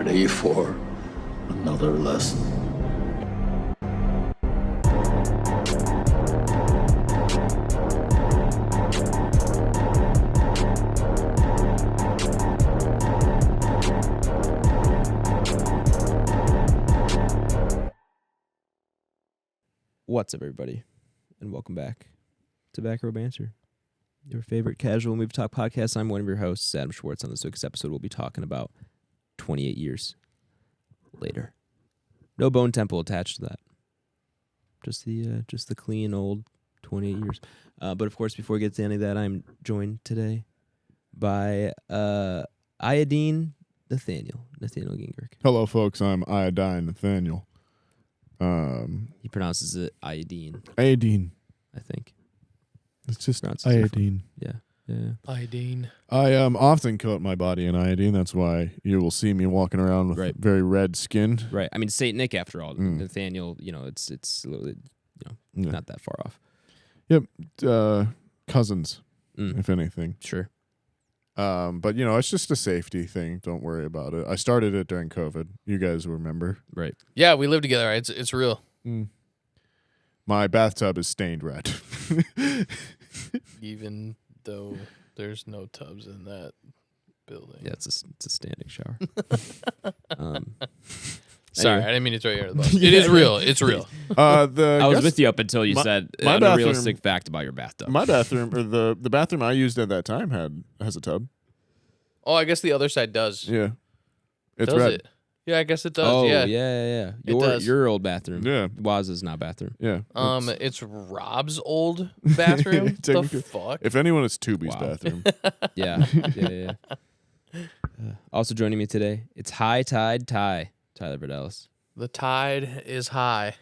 ready for another lesson? What's up, everybody, and welcome back to Back Row Banter, your favorite casual movie talk podcast. I'm one of your hosts, Adam Schwartz. On this week's episode, we'll be talking about 28 years later. No bone temple attached to that. Just the clean old 28 years. But of course, before we get to any of that, I'm joined today by Iodine Nathaniel Gingrich. Hello, folks. I'm Iodine Nathaniel. He pronounces it iodine. Iodine. I think. It's just Pronounces it iodine. Yeah. Iodine. I often coat my body in iodine. That's why you will see me walking around with very red skin. Right. I mean, Saint Nick, after all. Nathaniel, it's a little, not that far off. Yep. Cousins, if anything. Sure. But, it's just a safety thing. Don't worry about it. I started it during COVID. You guys remember. Right. Yeah, we live together. It's real. My bathtub is stained red. Even though there's no tubs in that building. Yeah, it's a standing shower. Sorry, anyway. I didn't mean to throw you under the bus. It is real. It's real. I was with you up until you said my an unrealistic fact about your bathtub. My bathroom, or the bathroom I used at that time has a tub. Oh, I guess the other side does. Yeah. It's does red. it? Yeah, I guess it does. Oh, yeah. yeah. It does. Your old bathroom. Yeah. Waz's not bathroom. Yeah. It's Rob's old bathroom. The fuck? If anyone, it's Tubi's Wow. bathroom. Yeah. Also joining me today, it's High Tide Ty, Tyler Verdelis. The tide is high.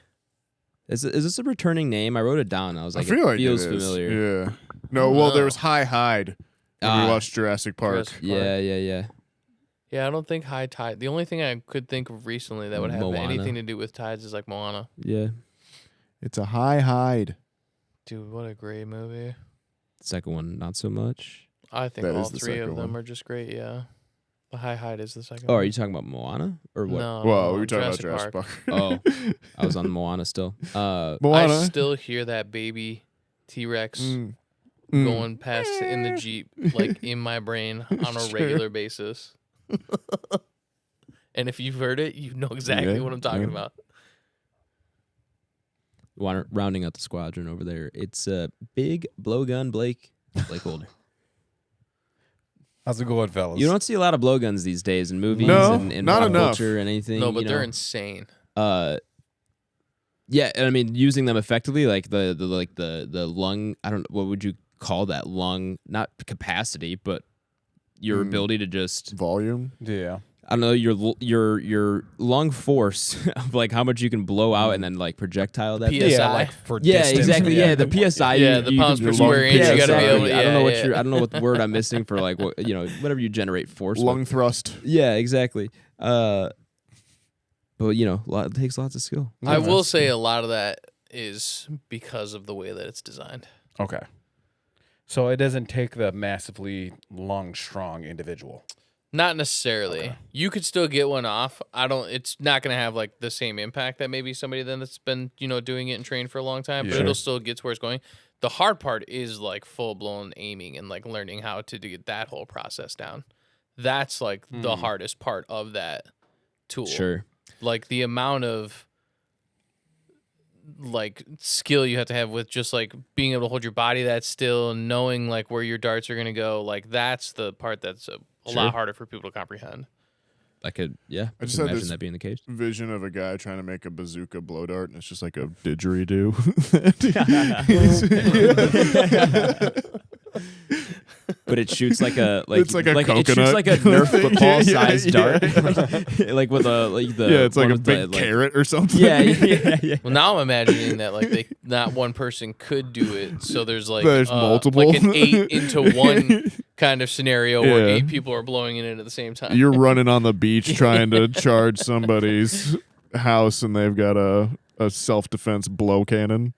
Is this a returning name? I wrote it down. I was like, I feel it like feels it is. familiar. Yeah. No, well, there was High Hide when we watched Jurassic Park. Yeah. Yeah, I don't think high tide. The only thing I could think of recently that would have Moana. anything to do with tides is like Moana. Yeah. It's a High Hide. Dude, what a great movie. Second one, not so much. I think That all is the three of second them one. are just great, yeah. The high height is the second Oh, one. are you talking about Moana or what? No. Well, we were talking about Jurassic Park. Oh, I was on Moana still. Moana. I still hear that baby T-Rex going past in the Jeep, like in my brain on a Sure. regular basis. And if you've heard it, you know exactly what I'm talking about. Rounding out the squadron over there, it's big blowgun BlakeHolder. How's it going, fellas? You don't see a lot of blowguns these days in movies No, and not pop enough. culture or anything. No, but you they're know. insane. Yeah, and I mean using them effectively, like the lung. I don't. What would you call that? Lung, not capacity, but your ability to just. Volume. Yeah. I don't know your lung force of like how much you can blow out and then like projectile that. PSI. Yeah, like for Yeah, distance. exactly. Yeah, the PSI. Yeah, the pounds per square inch. Yeah, You gotta be able exactly. to. I don't know what yeah. I don't know what word I'm missing for like what whatever you generate force. Lung with. thrust. Yeah, exactly. But it takes lots of skill. I will say a lot of that is because of the way that it's designed. Okay. So it doesn't take the massively long, strong individual. Not necessarily. Okay. You could still get one off. It's not going to have like the same impact that maybe somebody then that's been, doing it and trained for a long time, but Yeah. it'll still get to where it's going. The hard part is like full blown aiming and like learning how to get that whole process down. That's like the hardest part of that tool. Sure. Like the amount of like skill you have to have with just like being able to hold your body that still and knowing like where your darts are going to go. Like that's the part that's a lot harder for people to comprehend. I could, yeah. I just could had imagine this that being the case. vision of a guy trying to make a bazooka blow dart, and it's just like a didgeridoo. But it shoots like a It's like a it shoots coconut. like a Nerf football Yeah, sized yeah. dart, like with the it's like one a with big the, carrot or something. Yeah. Well, now I'm imagining that like not one person could do it, so there's like There's multiple. like an 8 into 1 kind of scenario where Yeah. 8 people are blowing it in at the same time. You're running on the beach trying to charge somebody's house, and they've got a self-defense blow cannon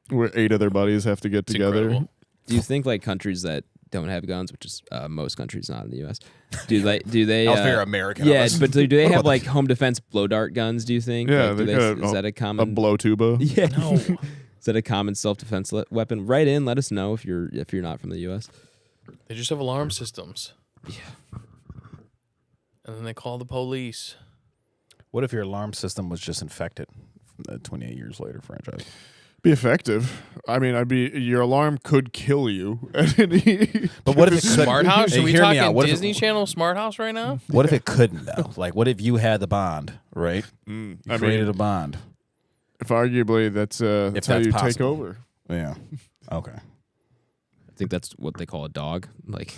where 8 of their buddies have to get It's together. incredible. Do you think like countries that don't have guns, which is most countries not in the U.S. Do they? That was very American. Yeah, of us. but do they have like home defense blow dart guns? Do you think? Yeah, Like, is that a common a blow tuba. Yeah. No. Is that a common self-defense weapon? Write in. Let us know if you're not from the U.S. They just have alarm systems. Yeah. And then they call the police. What if your alarm system was just infected from the 28 years later franchise? Be effective. I mean, your alarm could kill you at any. But what if it couldn't? Smart house? Hey, Are we hear me talking out. What if Disney it- Channel Smart House right now? What if it couldn't though? Like, what if you had the bond, right? You I created mean, a bond. if arguably that's how that's you take possible. over. Yeah. Okay. I think that's what they call a dog. Like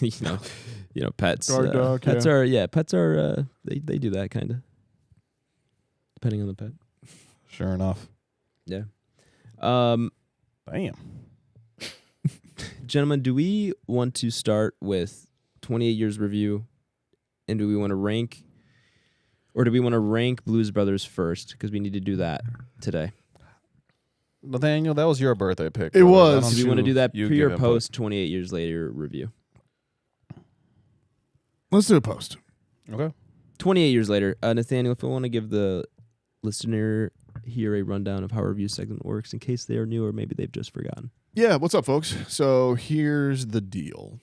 pets. Guard dog, Pets yeah. are pets are they do that kind of. Depending on the pet. Sure enough. Yeah. Damn. Gentlemen, do we want to start with 28 years review, and do we want to rank, or do we want to rank Blues Brothers first? Because we need to do that today. Nathaniel, that was your birthday pick. It brother. was. Why don't Do we want to you- do that you pre give or input? post 28 years later review? Let's do a post. Okay. 28 years later, Nathaniel, if I want to give the listener here a rundown of how our review segment works in case they are new or maybe they've just forgotten. Yeah, what's up, folks? So here's the deal.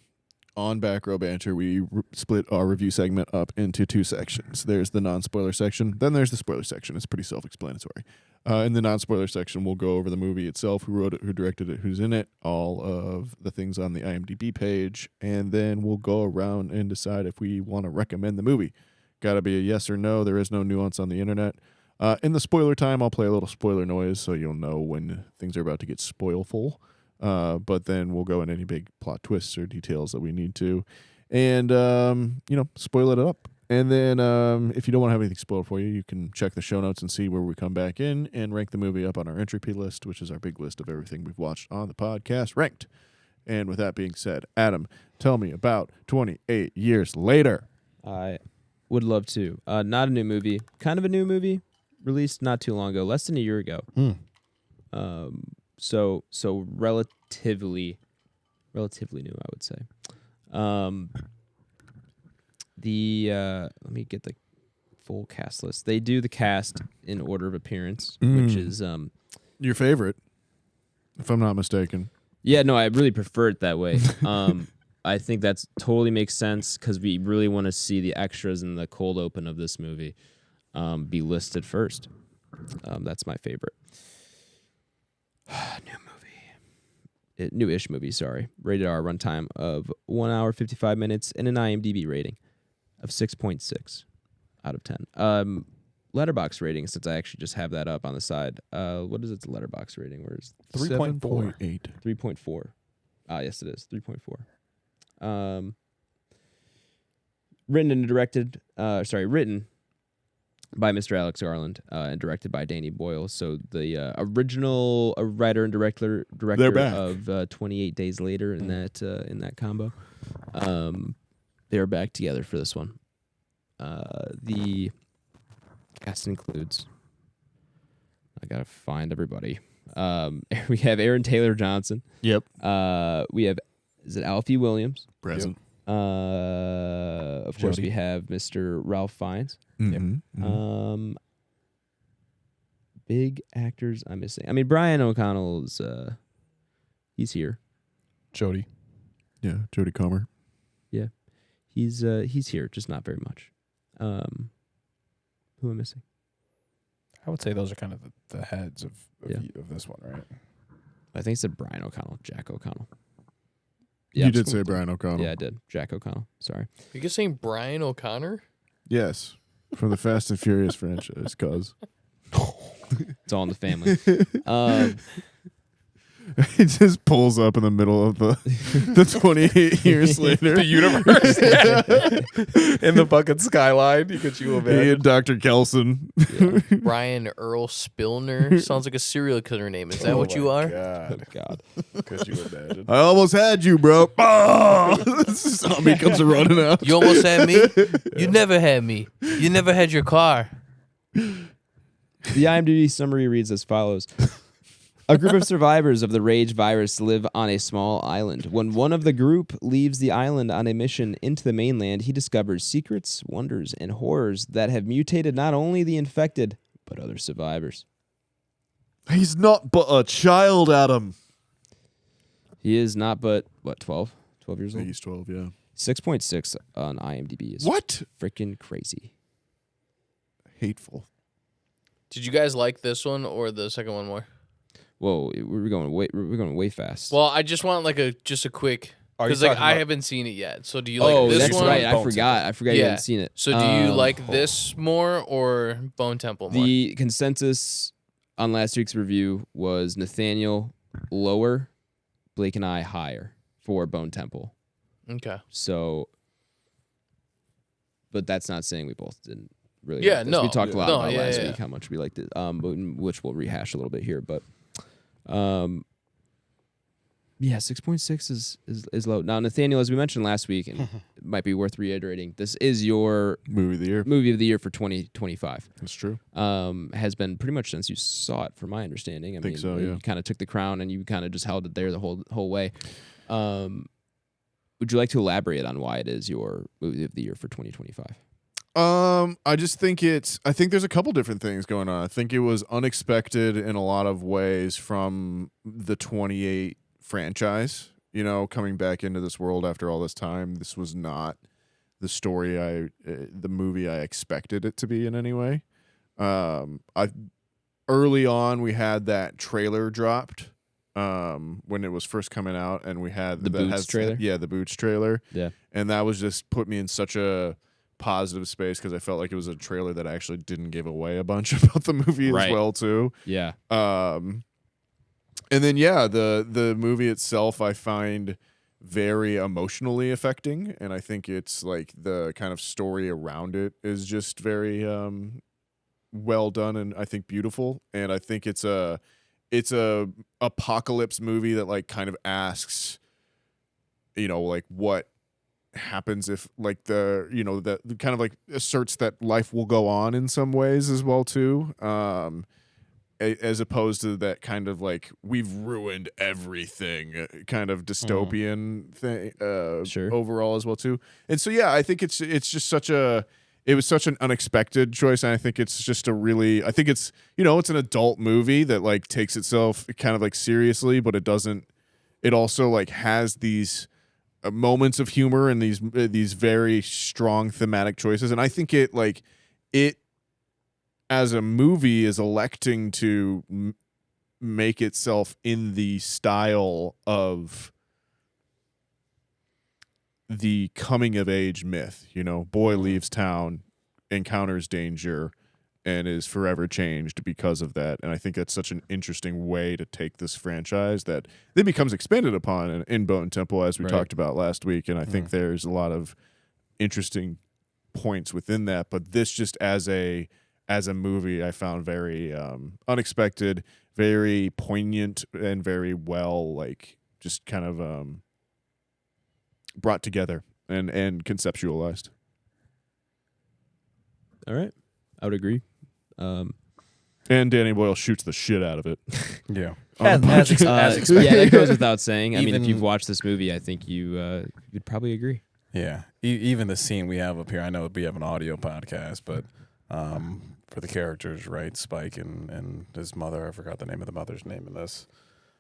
On Back Row Banter, we split our review segment up into two sections. There's the non-spoiler section, then there's the spoiler section. It's pretty self-explanatory. In the non-spoiler section, we'll go over the movie itself, who wrote it, who directed it, who's in it, all of the things on the IMDb page, and then we'll go around and decide if we want to recommend the movie. Got to be a yes or no. There is no nuance on the internet. In the spoiler time, I'll play a little spoiler noise so you'll know when things are about to get spoilful. But then we'll go in any big plot twists or details that we need to, and spoil it up. And then if you don't want to have anything spoiled for you, you can check the show notes and see where we come back in and rank the movie up on our Entropy list, which is our big list of everything we've watched on the podcast ranked. And with that being said, Adam, tell me about 28 years later. I would love to. Not a new movie. Kind of a new movie. Released not too long ago. Less than a year ago. So relatively new, I would say. Let me get the full cast list. They do the cast in order of appearance, which is Your favorite, if I'm not mistaken. yeah, no, I really prefer it that way. I think that's totally makes sense because we really want to see the extras in the cold open of this movie be listed first. That's my favorite. Newish movie, sorry. Rated R, runtime of 1 hour, 55 minutes, and an IMDb rating of 6.6 out of 10. Letterboxd rating, since I actually just have that up on the side. What is its Letterboxd rating? Where is 3.4. 3.4? Yes, it is. 3.4. Written by Mr. Alex Garland and directed by Danny Boyle. So the original writer and director back. of 28 Days Later in that combo. They're back together for this one. The cast includes, I gotta find everybody. We have Aaron Taylor Johnson. Yep. We have, is it Alfie Williams? Present. Of course, Jody. we have Mr. Ralph Fiennes. Mm-hmm. Big actors I'm missing. I mean, Brian O'Connell is he's here. Jody. Yeah, Jodie Comer. Yeah, he's here, just not very much. Who am I missing? I would say those are kind of the heads of Yeah. of this one, right? I think it said Brian O'Connell, Jack O'Connell. You did say Brian O'Connell. Yeah, I did. Jack O'Connell. Sorry. You guys saying Brian O'Connor? Yes. From the Fast and Furious franchise, cuz. It's all in the family. It just pulls up in the middle of the 28 years later. The universe. In the fucking skyline. Could you He imagine? and Dr. Kelson. Brian Earl Spillner sounds like a serial killer name. Is that what you are? God. God. Could you imagine? I almost had you, bro. Oh! Zombie comes running out. You almost had me. You never had me. You never had your car. The IMDb summary reads as follows. A group of survivors of the rage virus live on a small island. When one of the group leaves the island on a mission into the mainland, he discovers secrets, wonders, and horrors that have mutated not only the infected, but other survivors. He's not but a child, Adam. He is not but, 12? 12 years I think old? he's 12, yeah. 6.6 on IMDb is What? freaking crazy. Hateful. Did you guys like this one or the second one more? Whoa, we're going way fast. Well, I just want like a quick Are you because like talking I about- haven't seen it yet. So do you like this that's one? right. I Bone forgot you Yeah. hadn't seen it. So do you like this more or Bone Temple more? The consensus on last week's review was Nathaniel lower, Blake and I higher for Bone Temple. Okay. So, but that's not saying we both didn't really. Yeah, like this. no. We talked a lot No, about yeah, last yeah. week how much we liked it, which we'll rehash a little bit here. But, yeah, 6.6 is low. Now, Nathaniel, as we mentioned last week, and it might be worth reiterating, this is your Movie of the year. movie of the year for 2025. That's true. Has been pretty much since you saw it, from my understanding. I Think mean, so, yeah. You kind of took the crown and you kind of just held it there the whole way. Would you like to elaborate on why it is your movie of the year for 2025? I just think I think there's a couple different things going on. I think it was unexpected in a lot of ways from the 28 franchise, coming back into this world after all this time. This was not the story the movie I expected it to be in any way. Early on we had that trailer dropped when it was first coming out, and we had The Boots trailer? Yeah, the Boots trailer. Yeah. And that was just put me in such a positive space because I felt like it was a trailer that actually didn't give away a bunch about the movie Right. as well too. Yeah. And then the movie itself I find very emotionally affecting, and I think it's like the kind of story around it is just very well done and I think beautiful. And I think it's a apocalypse movie that like kind of asks, like what happens if like that kind of like asserts that life will go on in some ways as well too, as opposed to that kind of like we've ruined everything kind of dystopian thing Sure. overall as well too. And so yeah, I think it's just it was such an unexpected choice, and I think it's just I think it's it's an adult movie that like takes itself kind of like seriously, but it also like has these moments of humor and these very strong thematic choices, and I think it as a movie is electing to make itself in the style of the coming of age myth. Boy leaves town, encounters danger, and is forever changed because of that. And I think that's such an interesting way to take this franchise that then becomes expanded upon in Bone Temple, as we Right. talked about last week. And I think there's a lot of interesting points within that. But this just as a movie, I found very unexpected, very poignant, and very well, like just kind of brought together and conceptualized. All right. I would agree. And Danny Boyle shoots the shit out of it. Yeah. Yeah, that goes without saying. I mean, if Even- you've watched this movie, I think you'd probably agree. Yeah. Even the scene we have up here, I know we have an audio podcast, but for the characters, right? Spike and his mother, I forgot the name of the mother's name in this.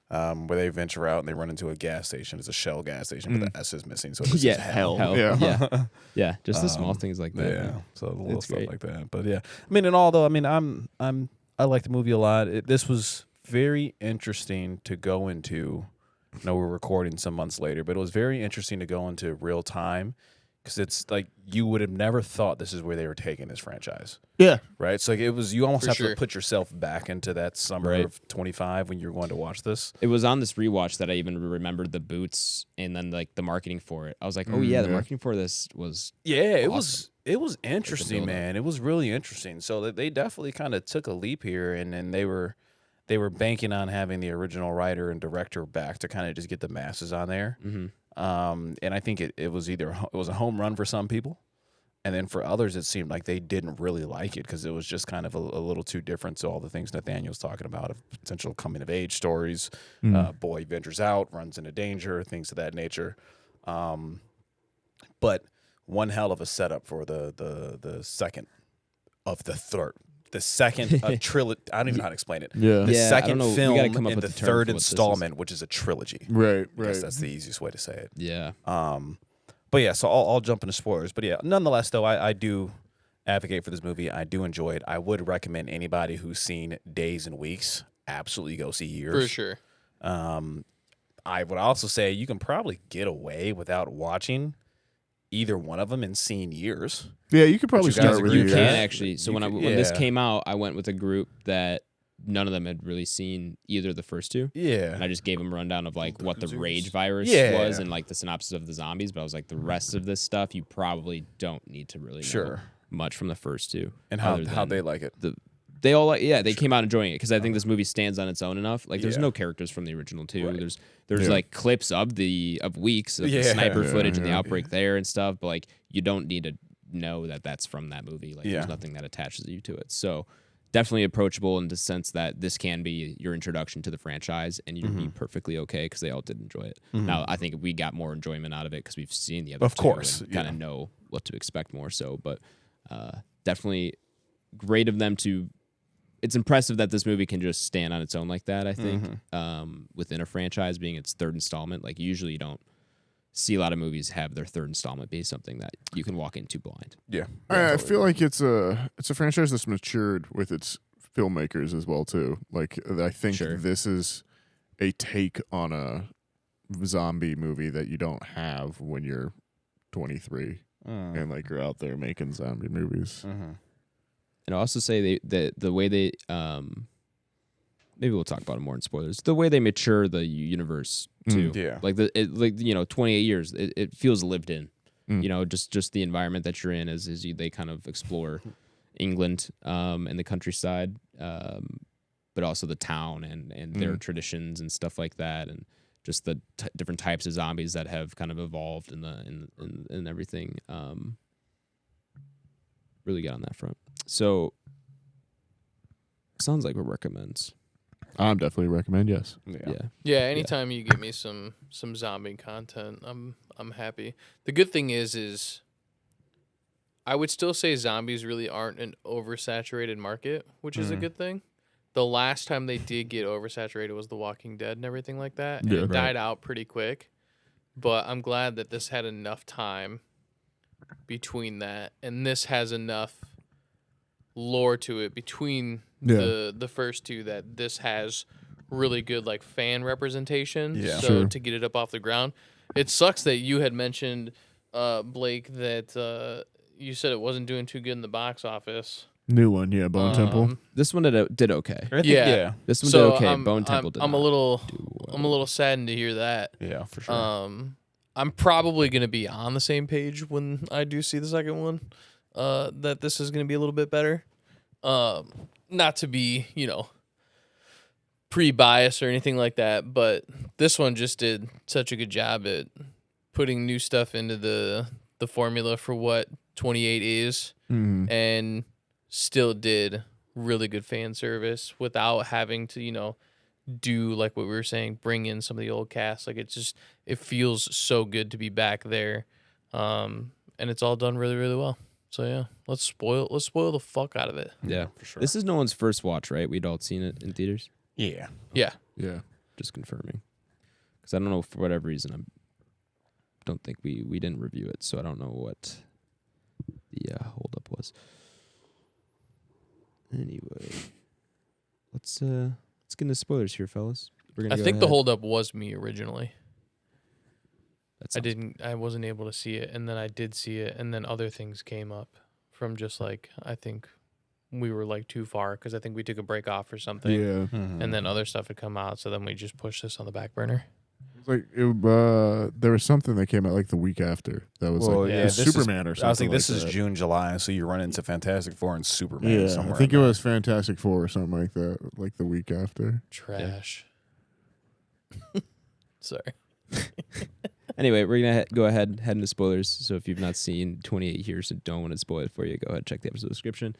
Where they venture out and they run into a gas station. It's a Shell gas station, but the S is missing. So this is hell. Yeah. Yeah. Yeah. Just the small things like that. Yeah, man. so the little It's stuff great. like that. But yeah, I mean, and although I mean, I like the movie a lot. This was very interesting to go into. I know we're recording some months later, but it was very interesting to go into real time because it's like you would have never thought this is where they were taking this franchise, Yeah. right? So like it was you almost For have sure. to put yourself back into that summer Right. of 25 when you're going to watch this. It was on this rewatch that I even remembered the boots and then like the marketing for it. I was like, oh yeah, the yeah. marketing for this was Yeah, it Awesome. was interesting, build-up. man. It was really interesting. So they definitely kind of took a leap here, and they were banking on having the original writer and director back to kind of just get the masses on there. mhm. And I think it was a home run for some people. And then for others, it seemed like they didn't really like it because it was just kind of a little too different to all the things Nathaniel's talking about of potential coming of age stories. Boy ventures out, runs into danger, things of that nature. But one hell of a setup for the second of the third. The second trilogy. I don't even know how to explain it. Yeah. The Yeah, I second don't know. We film gotta come up in with the a term third for what this is. installment, which is a trilogy. Right. I guess that's the easiest way to say it. Yeah. But yeah, so I'll jump into spoilers. But yeah, nonetheless, though, I do advocate for this movie. I do enjoy it. I would recommend anybody who's seen Days and Weeks absolutely go see Years. For sure. I would also say you can probably get away without watching either one of them and seeing Years. Yeah, you could probably you guys start with agree You with can that? actually. So You when could- when this yeah. came out, I went with a group that none of them had really seen either of the first two. Yeah. And I just gave them a rundown of like what the rage virus Yeah. was and like the synopsis of the zombies. But I was like, the rest of this stuff you probably don't need to really know Sure. much from the first two. And other how than they like it. they all like they came out enjoying it because I think this movie stands on its own enough. Like there's Yeah. no characters from the original two. Right. There's Yeah. like clips of weeks of the Yeah. sniper Yeah, footage and the yeah. outbreak there and stuff. But like you don't need to know that that's from that movie. Like Yeah. there's nothing that attaches you to it. So definitely approachable in the sense that this can be your introduction to the franchise and you'd be perfectly okay because they all did enjoy it. Now I think we got more enjoyment out of it because we've seen the other Of two course, and kind yeah. of know what to expect more so. But definitely great of them to. It's impressive that this movie can just stand on its own like that, I think, within a franchise being its third installment. Like, usually you don't see a lot of movies have their third installment be something that you can walk into blind. Yeah. I feel like it's a franchise that's matured with its filmmakers as well too. Like I think Sure. this is a take on a zombie movie that you don't have when you're 23 and like you're out there making zombie movies. And I'll also say the way they maybe we'll talk about it more in spoilers. The way they mature the universe too. Yeah. Like 28 years, it feels lived in. You know, just the environment that you're in as they kind of explore England and the countryside, but also the town and their traditions and stuff like that, and just the different types of zombies that have kind of evolved in everything. Really good on that front. So sounds like what recommends. I'm definitely recommend, yes. Yeah, anytime you get me some zombie content, I'm happy. The good thing is I would still say zombies really aren't an oversaturated market, which is a good thing. The last time they did get oversaturated was The Walking Dead and everything like that. And Yeah, it right. died out pretty quick. But I'm glad that this had enough time between that, and this has enough lore to it between the first two that this has really good like fan representation. Yeah. So Sure. to get it up off the ground, it sucks that you had mentioned Blake that you said it wasn't doing too good in the box office. New one, yeah, Bone Temple. This one did okay. I think, Yeah. This one So did okay. I'm, Bone I'm, Temple did I'm not. a little saddened to hear that. Yeah, for sure. I'm probably gonna be on the same page when I do see the second one. That this is gonna be a little bit better. Not to be, pre-biased or anything like that, but this one just did such a good job at putting new stuff into the formula for what 28 is, and still did really good fan service without having to, do like what we were saying, bring in some of the old cast. Like it feels so good to be back there, and it's all done really, really well. So yeah, let's spoil the fuck out of it. Yeah, for sure. This is no one's first watch, right? We'd all seen it in theaters. Yeah. Yeah, Yeah. Just confirming, because I don't know, for whatever reason, I don't think we didn't review it, so I don't know what the holdup was. Anyway, let's get into spoilers here, fellas. We're gonna I go think the ahead. holdup was me originally. That I sounds- I wasn't able to see it, and then I did see it, and then other things came up from just like I think we were like too far because I think we took a break off or something, Yeah. and then other stuff had come out, so then we just pushed this on the back burner. It's like there was something that came out like the week after that was Well, like yeah, it was this is- Superman or something. I was thinking this like is that. June, July, so you run into Fantastic Four and Superman Yeah, somewhere. I think it in there. was Fantastic Four or something like that, like the week after. Trash. Sorry. Anyway, we're gonna go ahead head into spoilers. So if you've not seen 28 Years and don't want to spoil it for you, go ahead and check the episode description.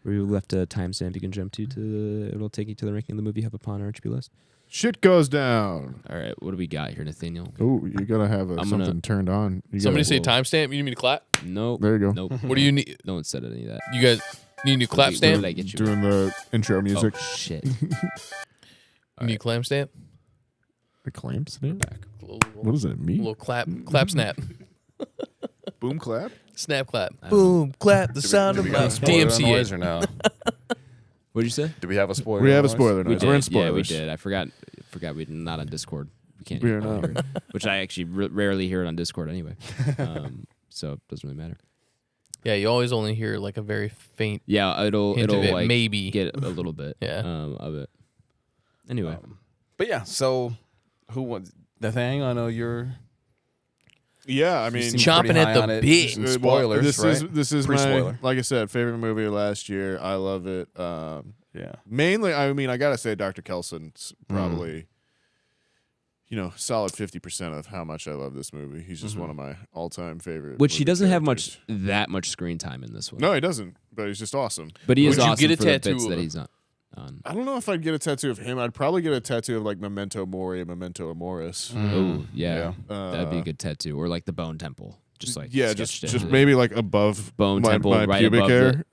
We left a timestamp you can jump to. It'll take you to the ranking of the movie you have upon our HP list. Shit goes down. All right, what do we got here, Nathaniel? Oh, you gotta have something gonna- turned on. You Somebody gotta- say timestamp. You need me to clap? Nope. There you go. Nope. What do you need? No one said any of that. You guys need a clap Where stamp? did I get you? Doing the intro music. Oh, shit. You need a clam stamp? The clamp snap? Back. What does that mean? Little clap snap. Boom clap? Snap clap. I don't Boom clap. The sound of we got my a spoiler noise DMCA. or no? What'd you say? Do we have a spoiler? We have a noise? spoiler noise. We're in spoilers. Yeah, we did. I forgot we're not on Discord. We can't We hear are not. it, which I actually rarely hear it on Discord anyway. So it doesn't really matter. Yeah, you always only hear like a very faint Yeah, it'll hint of it, like maybe. get a little bit Yeah. of it. Anyway, But yeah, so who wants Nathaniel? I know you're Yeah, I mean, seem Chomping pretty at high the on it. bit. Some well, spoilers, this is my, Pre-spoiler. like I said, favorite movie of last year. I love it. Yeah. Mainly, I mean, I gotta say, Dr. Kelson's probably, solid 50% of how much I love this movie. He's just one of my all-time favorite. which he movie doesn't have characters. that much screen time in this one. No, he doesn't. But he's just awesome. But he is Would you awesome get a for the tattoo bits of that him? he's on. I don't know if I'd get a tattoo of him. I'd probably get a tattoo of like Memento Mori and Memento Amoris. Oh yeah, Yeah. that'd be a good tattoo, or like the Bone Temple, just like Yeah, sketched just into maybe like above Bone my, Temple, my right pubic above hair.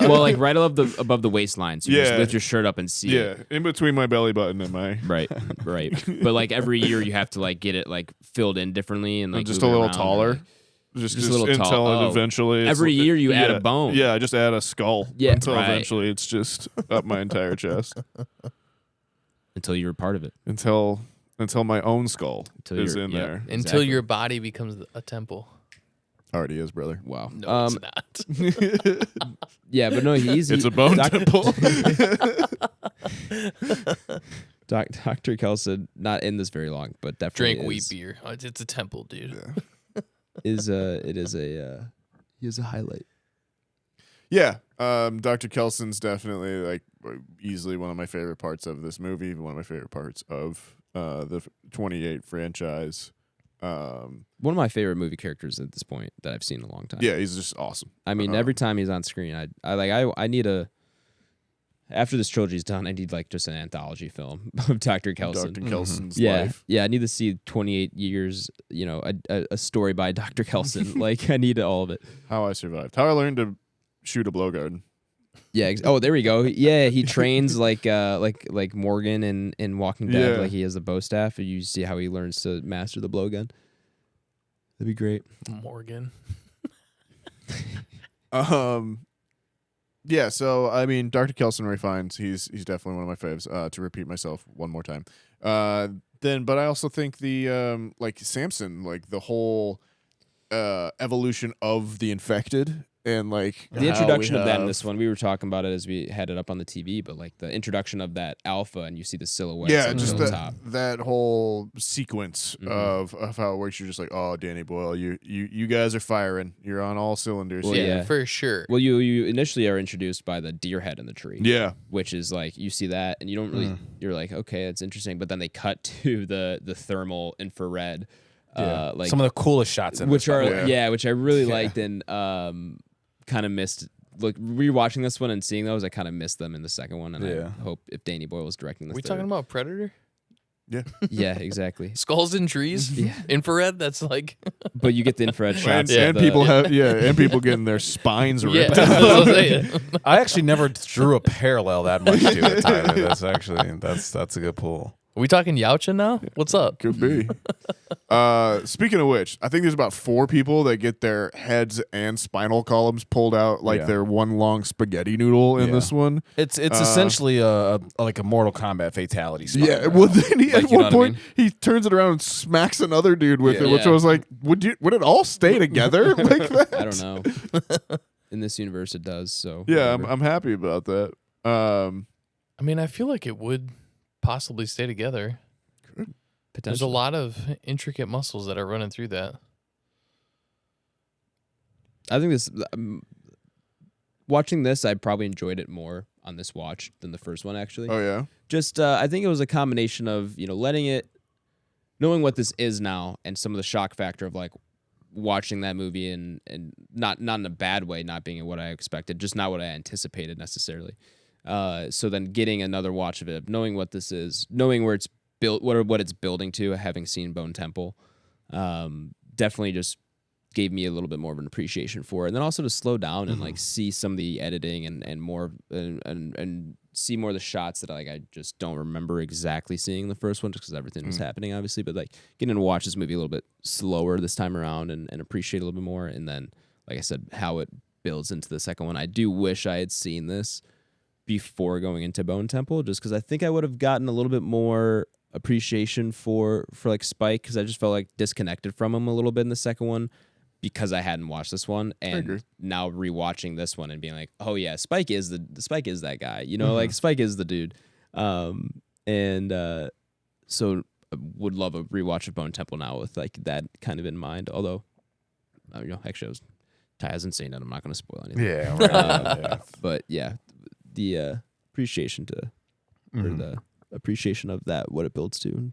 well, like right above the waistline, so you just Yeah. lift your shirt up and see it. Yeah, in between my belly button and my Right. But like every year you have to like get it like filled in differently and like just a move it little around, taller. like- Just a little until tall- it oh. eventually it's- Every year you add a bone. Yeah, I just add a skull. Yeah, until right. eventually it's just up my entire chest until you're part of it. until my own skull Until is you're- in yeah. there. Until Exactly. your body becomes a temple. Already is, brother. Wow. No, it's not. Yeah, but no, he's It's a bone temple. Dr. Kelson, not in this very long, but definitely Drink wheat is, beer. Oh, it's a temple, dude. he is a highlight. Yeah, Dr. Kelson's definitely like easily one of my favorite parts of this movie. One of my favorite parts of the 28 franchise. One of my favorite movie characters at this point that I've seen in a long time. Yeah, he's just awesome. I mean, every time he's on screen, I need after this trilogy's done, I need like just an anthology film of Dr. Kelson. Dr. Kelson's Yeah, life. yeah. I need to see 28 years. A story by Dr. Kelson. Like I need all of it. How I survived. How I learned to shoot a blowguard. Yeah. Oh, there we go. Yeah, he trains like Morgan in Walking Dead. Yeah. Like he has a bow staff. And you see how he learns to master the blowgun. That'd be great. Morgan. Yeah, so I mean, Dr. Kelson Ray Fiennes, he's definitely one of my faves. To repeat myself one more time, but I also think the like Samson, like the whole evolution of the infected, and like The how introduction we of that in have- this one, we were talking about it as we had it up on the TV, but like the introduction of that alpha and you see the silhouettes Yeah, on just the that top. that whole sequence Mhm. of how it works. You're just like, oh, Danny Boyle, you guys are firing. You're on all cylinders. Well, yeah, yeah. for sure. Well, you initially are introduced by the deer head in the tree. Yeah, Which is like you see that and you don't really you're like, okay, that's interesting, but then they cut to the thermal infrared like some of the coolest shots in which this are one. which I really Yeah. liked and kind of missed. Like rewatching this one and seeing those, I kind of missed them in the second one, and Yeah. I hope if Danny Boyle was directing this. we third. talking about Predator? Yeah, exactly. Skulls in trees? Yeah, Infrared? That's like but you get the infrared shots. and of people the, and people getting their spines yeah. ripped That's out. what I'm saying. I actually never drew a parallel that much to it, Tyler. That's a good pull. Are we talking Yautja now? What's up? Could be. Speaking of which, I think there's about 4 people that get their heads and spinal columns pulled out like Yeah. they're one long spaghetti noodle in Yeah. this one. It's essentially like a Mortal Kombat fatality. Spot, Yeah. right? Well, then Like, at you know one what I point mean? he turns it around and smacks another dude with Yeah. it, which Yeah. I was like, would it all stay together like that? I don't know. In this universe, it does. So Yeah, whatever. I'm happy about that. I mean, I feel like it would possibly stay together. There's a Potentially. lot of intricate muscles that are running through that. I think this. Watching this, I probably enjoyed it more on this watch than the first one. Actually, Oh yeah. just I think it was a combination of letting it knowing what this is now and some of the shock factor of like watching that movie and not in a bad way, not being what I expected, just not what I anticipated necessarily. So then getting another watch of it, knowing what this is, knowing where it's built, what it's building to, having seen Bone Temple, definitely just gave me a little bit more of an appreciation for it. And then also to slow down and like see some of the editing and more and see more of the shots that I just don't remember exactly seeing the first one just because everything was happening obviously, but like getting to watch this movie a little bit slower this time around and appreciate it a little bit more. And then like I said, how it builds into the second one. I do wish I had seen this before going into Bone Temple just because I think I would have gotten a little bit more appreciation for like Spike because I just felt like disconnected from him a little bit in the second one because I hadn't watched this one, and now rewatching this one and being like, oh yeah, Spike is that guy, you know, like Spike is the dude, so I would love a rewatch of Bone Temple now with like that kind of in mind. Although, actually, Ty hasn't seen it. I'm not going to spoil anything. Yeah, right. But yeah, the appreciation the appreciation of that, what it builds to. And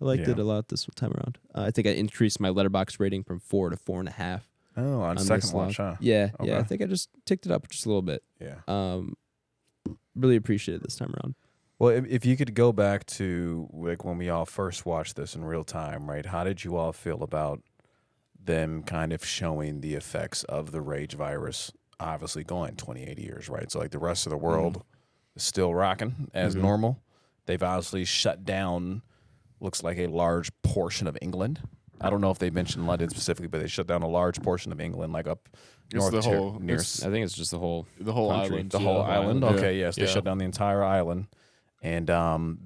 I liked it a lot this time around. I think I increased my Letterboxd rating from 4 to 4.5. Oh, on second watch, huh? Yeah, Okay. yeah. I think I just ticked it up just a little bit. Yeah. Really appreciate it this time around. Well, if you could go back to like when we all first watched this in real time, right? How did you all feel about them kind of showing the effects of the rage virus, obviously going 28 years, right? So like the rest of the world is still rocking as normal. They've obviously shut down, looks like a large portion of England. I don't know if they mentioned London specifically, but they shut down a large portion of England, like up north the whole, I think it's just the whole country. island. the whole island. Yeah. Okay, yes, they Yeah. shut down the entire island, and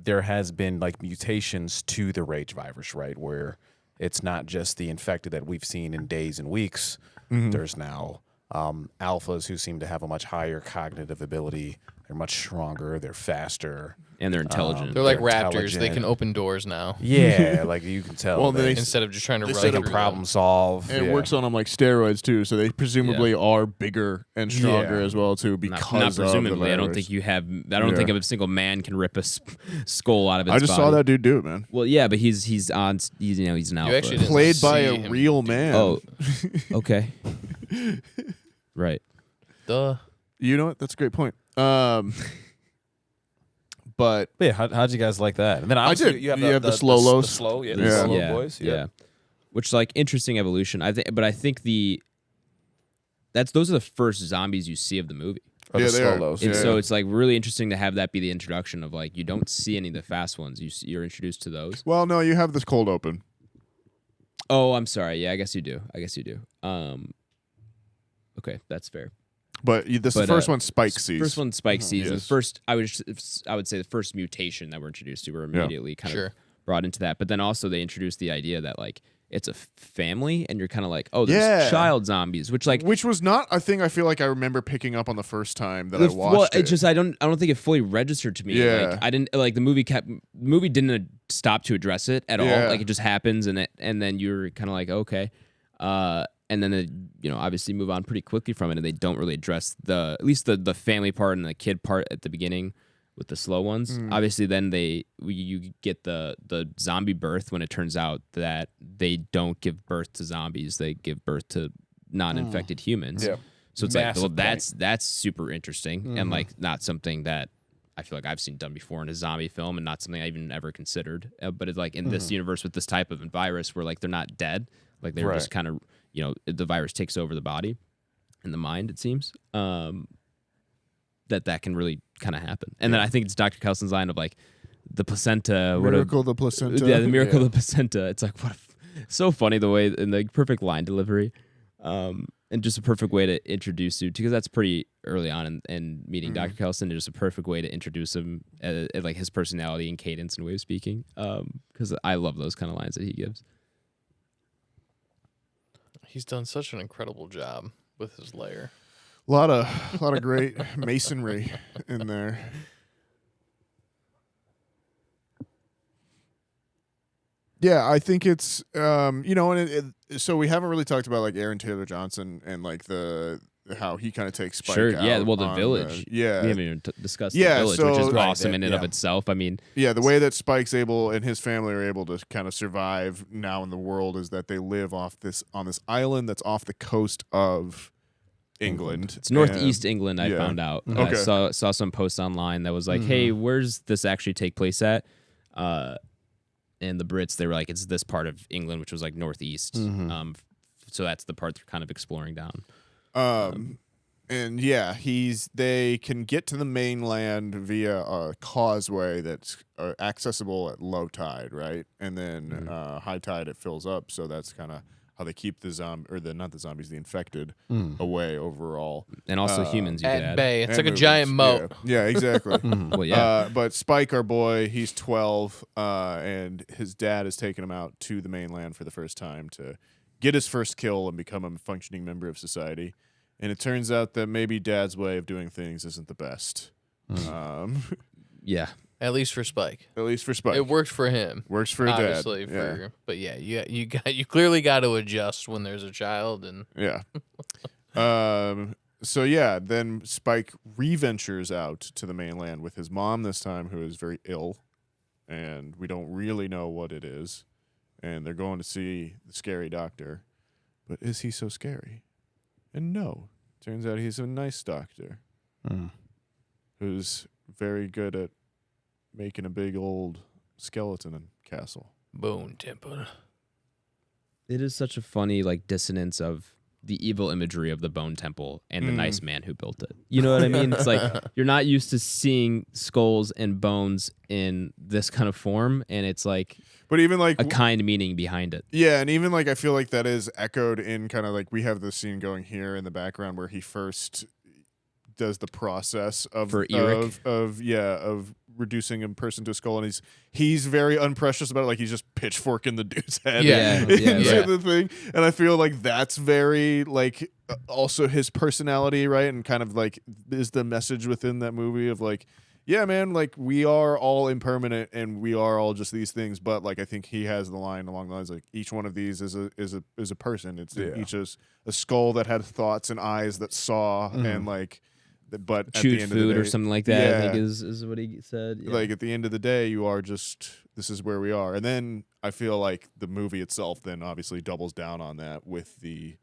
there has been like mutations to the rage virus, right? Where it's not just the infected that we've seen in days and weeks. There's now alphas who seem to have a much higher cognitive ability. They're much stronger. They're faster. And they're intelligent. They're like They're raptors. They intelligent. can open doors now Yeah, like you can tell. Well, they, instead of just trying to they run set they up can through problem them. solve. And it yeah. works on them like steroids too, so they presumably are bigger and stronger Yeah. as well too not because presumably. of the I don't virus. think you have. I don't think of a single man can rip a skull out of its I just body. saw that dude do it, man. Well, yeah, but he's an alpha. actually didn't Played by see a him real man. Oh, okay. Right. Duh. You know what? That's a great point. But But yeah, how'd you guys like that? And then obviously did. you have You have the slow-los. the slow, yeah, the Yeah. slow yeah, boys. yeah. Which like interesting evolution. I think those are the first zombies you see of the movie. Or Yeah, the they are. slow-los. And Yeah. so it's like really interesting to have that be the introduction of like you don't see any of the fast ones. You're introduced to those. well, no, you have this cold open. Oh, I'm sorry. Yeah, I guess you do. Okay, that's fair. But this is the first one Spike sees. First one Spike sees. The Yes. first I would say the first mutation that we're introduced to. We're immediately kind Sure. of brought into that. But then also they introduced the idea that like it's a family, and you're kind of like, oh, there's Yeah. child zombies, which like Which was not a thing I feel like I remember picking up on the first time that I watched well, it. it's just I don't think it fully registered to me. Yeah. Like I didn't like the movie didn't stop to address it at all. Yeah. Like it just happens, and then you're kind of like okay, and then they obviously move on pretty quickly from it, and they don't really address at least the family part and the kid part at the beginning with the slow ones. Obviously, then you get the zombie birth when it turns out that they don't give birth to zombies; they give birth to non-infected humans. Yeah. So it's Massive like, well, that's super interesting and like not something that I feel like I've seen done before in a zombie film, and not something I even ever considered. But it's like in this universe with this type of virus where like they're not dead, like they're just kind of the virus takes over the body and the mind. It seems that can really kind of happen. And then I think it's Dr. Kelson's line of like the placenta, Miracle the placenta. yeah, the miracle of the placenta. It's like so funny the way in the perfect line delivery. And just a perfect way to introduce you, because that's pretty early on in meeting Dr. Kelson. It's just a perfect way to introduce him, at like his personality and cadence and way of speaking. Because I love those kind of lines that he gives. He's done such an incredible job with his lair. A lot of great masonry in there. Yeah, I think it's and so we haven't really talked about like Aaron Taylor Johnson and like the how he kind of takes Spike Sure. out. Yeah. Well, the on village. Yeah. We haven't even discussed Yeah, the village, so- which is Right, awesome in and of itself. I mean, Yeah, the way that Spike's able and his family are able to kind of survive now in the world is that they live on this island that's off the coast of England. it's northeast And- England. I yeah. found out. Okay. I saw some posts online that was like, "Hey, where's this actually take place at?" And the Brits, they were like, "It's this part of England," which was like northeast. So that's the part they're kind of exploring down. And yeah, they can get to the mainland via a causeway that's accessible at low tide, right? And then high tide it fills up, so that's kind of how they keep the infected away overall. And also humans, you could At add. bay. It's And like a giant movements. moat. Yeah, exactly. Well, yeah. But Spike, our boy, he's 12, and his dad is taking him out to the mainland for the first time to get his first kill and become a functioning member of society. And it turns out that maybe Dad's way of doing things isn't the best. Yeah. At least for Spike. At least for Spike. It worked for him. Works for Obviously, Dad. but yeah, you clearly got to adjust when there's a child, and Yeah. So yeah, then Spike reventures out to the mainland with his mom this time, who is very ill, and we don't really know what it is. And they're going to see the scary doctor. But is he so scary? And no. Turns out he's a nice doctor who's very good at making a big old skeleton castle. bone temple. It is such a funny like dissonance of the evil imagery of the bone temple and the nice man who built it. You know what I mean? It's like you're not used to seeing skulls and bones in this kind of form, and it's like But even like a kind meaning behind it. yeah, and even like I feel like that is echoed in kind of like we have this scene going here in the background where he first does the process of For Eric? of reducing a person to a skull, and he's very unprecious about it, like he's just pitchforking the dude's head. Yeah, into yeah. the thing, and I feel like that's very like also his personality, right? And kind of like is the message within that movie of like, yeah, man, like we are all impermanent and we are all just these things, but like I think he has the line along the lines like each one of these is a person. It's each is a skull that had thoughts and eyes that saw and like. But at the Chewed end food of the day, or something like that, I yeah. think is what he said. Yeah. Like at the end of the day, you are just this is where we are. And then I feel like the movie itself then obviously doubles down on that with the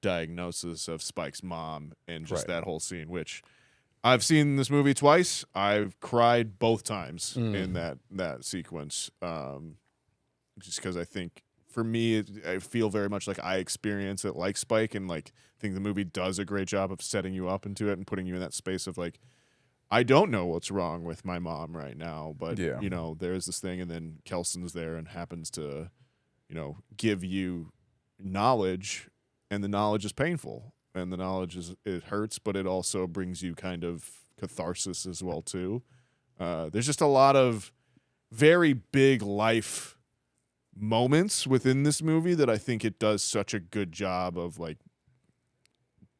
diagnosis of Spike's mom and just that whole scene, which I've seen this movie twice. I've cried both times in that sequence. Just because I think for me, I feel very much like I experience it like Spike, and like I think the movie does a great job of setting you up into it and putting you in that space of like, I don't know what's wrong with my mom right now, but you know, there's this thing, and then Kelson's there and happens to, you know, give you knowledge, and the knowledge is painful, and the knowledge it hurts, but it also brings you kind of catharsis as well too. There's just a lot of very big life moments within this movie that I think it does such a good job of like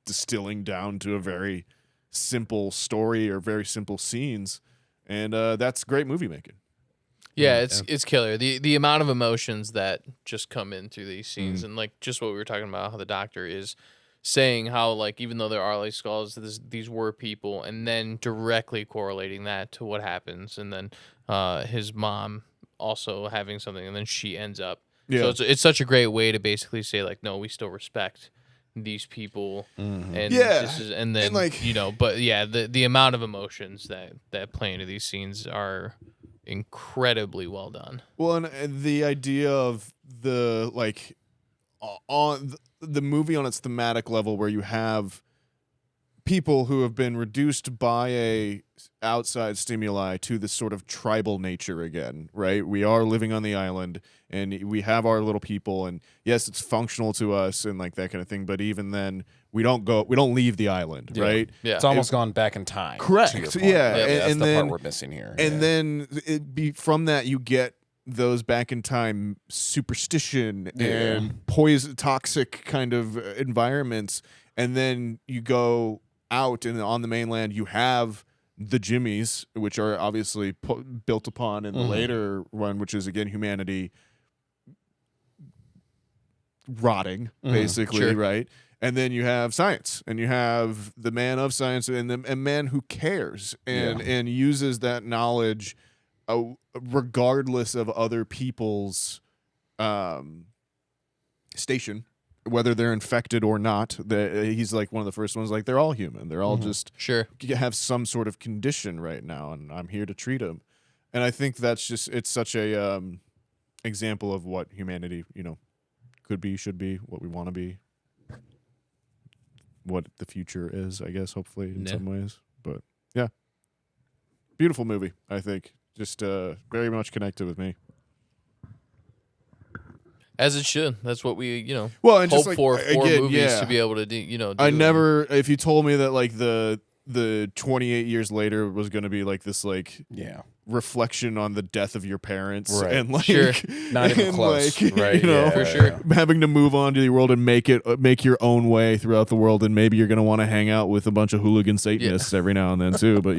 distilling down to a very simple story or very simple scenes, and that's great movie making. Yeah, it's killer. The amount of emotions that just come in through these scenes, and like just what we were talking about, how the doctor is saying how like even though there are like skulls, these were people, and then directly correlating that to what happens, and then his mom also having something, and then she ends up. So it's such a great way to basically say like, no, we still respect these people, and this is, and then like, you know, but yeah, the amount of emotions that play into these scenes are incredibly well done. Well, and the idea of the like on the movie on its thematic level, where you have people who have been reduced by a outside stimuli to this sort of tribal nature again, right? We are living on the island and we have our little people, and yes, it's functional to us and like that kind of thing, but even then we don't leave the island, right? Yeah. It's almost gone back in time. Correct. To your point. Yeah. That's And the then, part we're missing here. and then from that you get those back in time superstition and toxic kind of environments, and then you go out and on the mainland you have the Jimmies, which are obviously built upon in the later one, which is again humanity rotting basically, right? And then you have science, and you have the man of science, and a man who cares and uses that knowledge, regardless of other people's station, whether they're infected or not. He's like one of the first ones. Like, they're all human. They're all just have some sort of condition right now, and I'm here to treat them. And I think that's just, it's such a example of what humanity, could be, should be, what we want to be. What the future is, I guess, hopefully, in some ways. But, yeah. Beautiful movie, I think. Just very much connected with me. As it should. That's what we, and hope just, like, for again, movies to be able to do, do. I never, if you told me that, like, the 28 years later was going to be, like, this, like, reflection on the death of your parents, right. and, like, not even close, like, right? For sure. Having to move on to the world and make your own way throughout the world, and maybe you're going to want to hang out with a bunch of hooligan Satanists every now and then too. But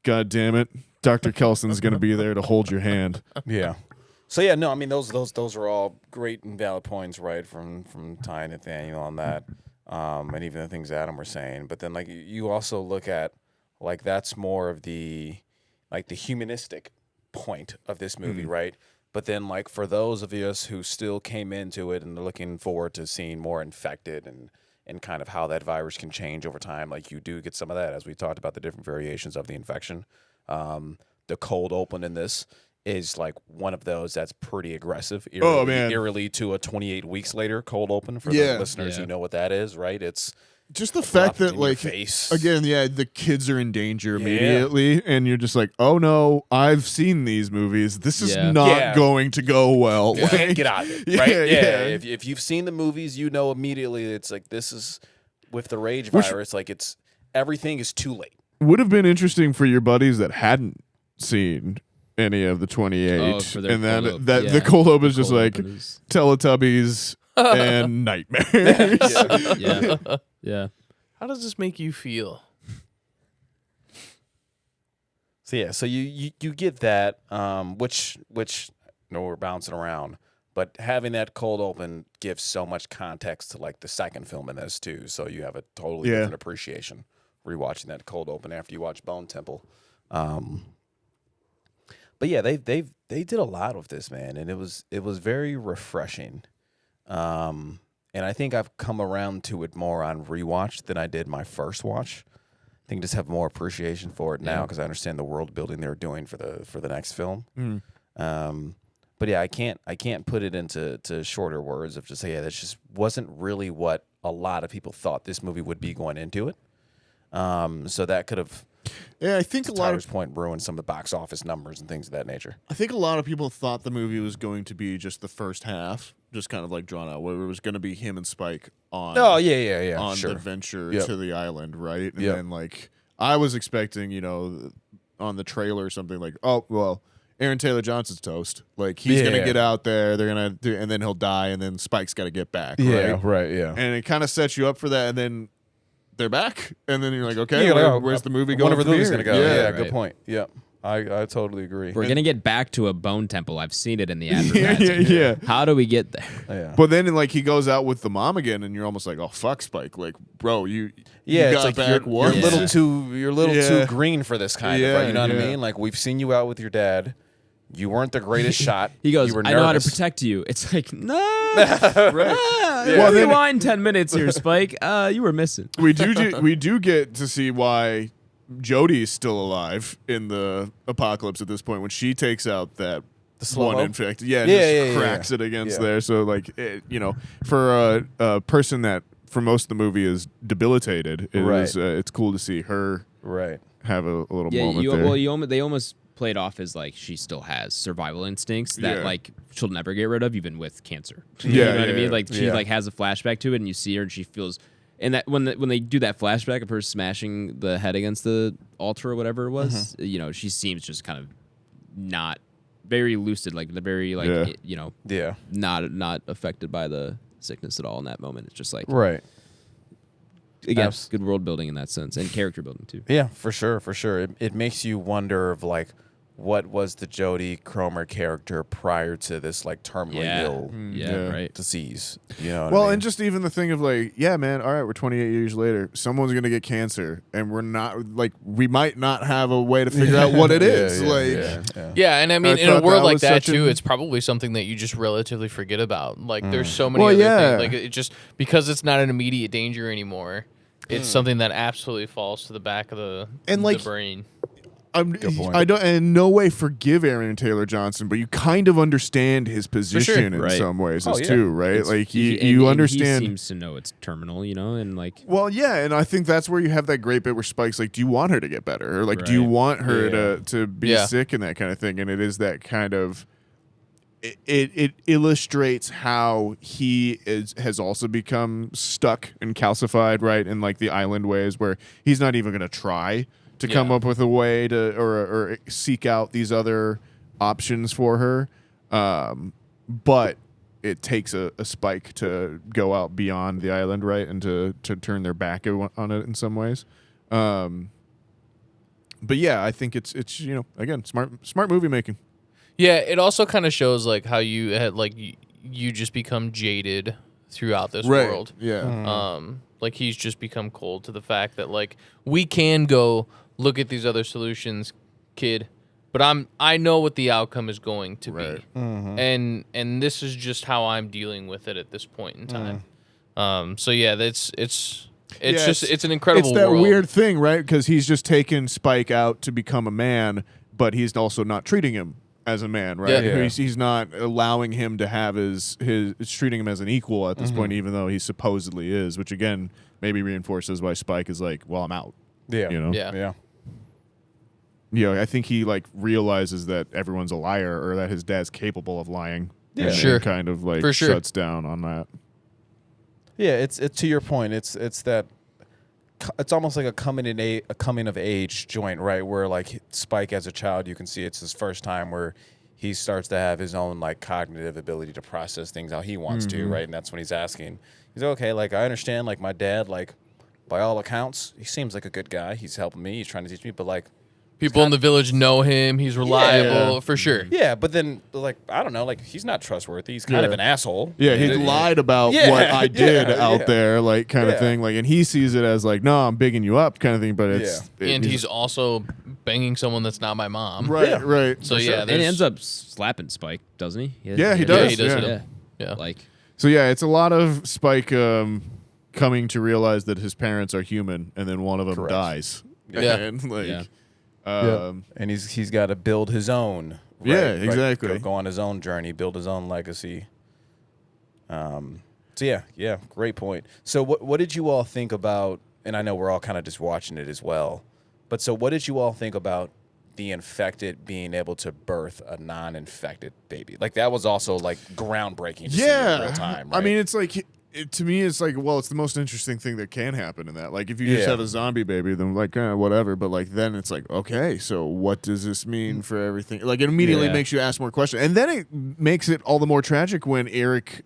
God damn it, Dr. Kelson's going to be there to hold your hand. Yeah. So yeah, no, I mean those are all great and valid points, right? From Ty and Nathaniel on that, and even the things Adam were saying. But then, like, you also look at, like, that's more of the, like, the humanistic point of this movie, right? But then, like, for those of us who still came into it and are looking forward to seeing more infected and kind of how that virus can change over time, like, you do get some of that, as we talked about the different variations of the infection. The cold open in this is, like, one of those that's pretty aggressive. Eerily to a 28 weeks later cold open for the listeners who know what that is, right? It's just the fact that, like, again, the kids are in danger immediately, and you're just like, oh no, I've seen these movies. This is not going to go well. You can't get out of it, right? If you've seen the movies, immediately it's like, this is with the rage virus, like, it's everything is too late. Would have been interesting for your buddies that hadn't seen any of the 28, and then the cold open is just like Teletubbies and nightmares. Yeah. How does this make you feel? So you get that, which we're bouncing around, but having that cold open gives so much context to, like, the second film in this too. So you have a totally different appreciation rewatching that cold open after you watch Bone Temple. But yeah, they did a lot with this, man, and it was very refreshing. And I think I've come around to it more on rewatch than I did my first watch. I think I just have more appreciation for it now because I understand the world building they're doing for the next film. But yeah, I can't put it into shorter words of just say, that just wasn't really what a lot of people thought this movie would be going into it. So that could have, I think, a lot of point ruined some of the box office numbers and things of that nature. I think a lot of people thought the movie was going to be just the first half, just kind of like drawn out, where it was going to be him and Spike on on the venture to the island, right? And then, like, I was expecting, on the trailer or something like, oh well, Aaron Taylor Johnson's toast. Like, he's gonna get out there, they're gonna do, and then he'll die, and then Spike's got to get back. Right. And it kind of sets you up for that, and then they're back, and then you're like, okay, where's the movie going? Whenever the movie's going to go. Yeah, good point. Yeah, I totally agree. We're going to get back to a bone temple. I've seen it in the advertising. Yeah. How do we get there? Yeah. But then, like, he goes out with the mom again, and you're almost like, oh, fuck, Spike. Like, bro, you it's got like back you're a little too green for this kind of, right? You know what I mean? Like, we've seen you out with your dad. You weren't the greatest shot. He goes, you were I know how to protect you. It's like, no. Well, rewind 10 minutes here, Spike. You were missing. We do get to see why Jodie's still alive in the apocalypse at this point when she takes out that one infected. Just cracks it against there. So, like, for a person that for most of the movie is debilitated, it's cool to see her have a little moment there. Well, they almost played off as, like, she still has survival instincts that like she'll never get rid of, even with cancer. You know what I mean? Like, she like has a flashback to it, and you see her, and she feels. And that when they do that flashback of her smashing the head against the altar or whatever it was, she seems just kind of not very lucid, like the very not affected by the sickness at all in that moment. It's just like again, good world building in that sense, and character building too. Yeah, for sure. It makes you wonder of, like, what was the Jodie Comer character prior to this like terminally ill Right. disease? You know. Well, and just even the thing of like, yeah, man, all right, we're 28 years later. Someone's going to get cancer, and we're not, like, we might not have a way to figure out what it is. Yeah, and I mean, I in a thought world that like was that, such too, an- it's probably something that you just relatively forget about. Like, there's so many Well, other yeah. things. Like, it just, because it's not an immediate danger anymore, it's something that absolutely falls to the back of the brain. point. I don't in no way forgive Aaron Taylor Johnson, but you kind of understand his position in Right. some ways Oh, yeah. too, right? It's- like and you understand. He seems to know it's terminal, you know, and like. Well, yeah, and I think that's where you have that great bit where Spike's like, "Do you want her to get better, or like, do you Right. want her Yeah. to be Yeah. sick and that kind of thing?" And it is that kind of. It illustrates how he has also become stuck and calcified, right, in like the island ways, where he's not even going to try to come up with a way to or seek out these other options for her. But it takes a Spike to go out beyond the island, right, and to turn their back on it in some ways. But yeah, I think it's again smart movie making. Yeah, it also kind of shows, like, how you had, like, you just become jaded throughout this world. Yeah. Like, he's just become cold to the fact that, like, we can go look at these other solutions, kid, but I know what the outcome is going to be. And this is just how I'm dealing with it at this point in time. So yeah, it's an incredible It's that world. weird thing, right? Because he's just taken Spike out to become a man, but he's also not treating him as a man, right? Yeah. He's not allowing him to have his treating him as an equal at this point, even though he supposedly is, which again maybe reinforces why Spike is like, well, I'm out. Yeah. You know? Yeah. I think he like realizes that everyone's a liar or that his dad's capable of lying. Yeah. and Sure. kind of like For sure. shuts down on that. Yeah, it's to your point. It's that it's almost like a coming of age joint, right? Where like Spike as a child, you can see it's his first time where he starts to have his own like cognitive ability to process things how he wants to, right? And that's when he's asking. He's like, okay, like I understand, like my dad, like by all accounts, he seems like a good guy. He's helping me. He's trying to teach me, but like. People in the village know him. He's reliable, for sure. Yeah, but then like I don't know, like he's not trustworthy. He's kind of an asshole. Yeah, he lied about what I did out there, like kind of thing. Like, and he sees it as like, no, I'm bigging you up, kind of thing. But it's And he's also banging someone that's not my mom. right, right. So for yeah, sure. And he ends up slapping Spike, doesn't he? Yeah, he does. he does. Yeah. Yeah. Yeah. Like, So yeah, it's a lot of Spike coming to realize that his parents are human, and then one of them Correct. dies. Yeah. And like, Yeah. And he's got to build his own. Right? Yeah, Right. exactly. Go on his own journey, build his own legacy. So yeah, great point. So what did you all think about? And I know we're all kind of just watching it as well, but so what did you all think about the infected being able to birth a non-infected baby? Like that was also like groundbreaking. To see in real time. Right? I mean, it's like to me, it's like, well, it's the most interesting thing that can happen in that. Like, if you just Yeah. have a zombie baby, then like whatever. But like, then it's like, okay, so what does this mean for everything? Like, it immediately Yeah. makes you ask more questions, and then it makes it all the more tragic when Eric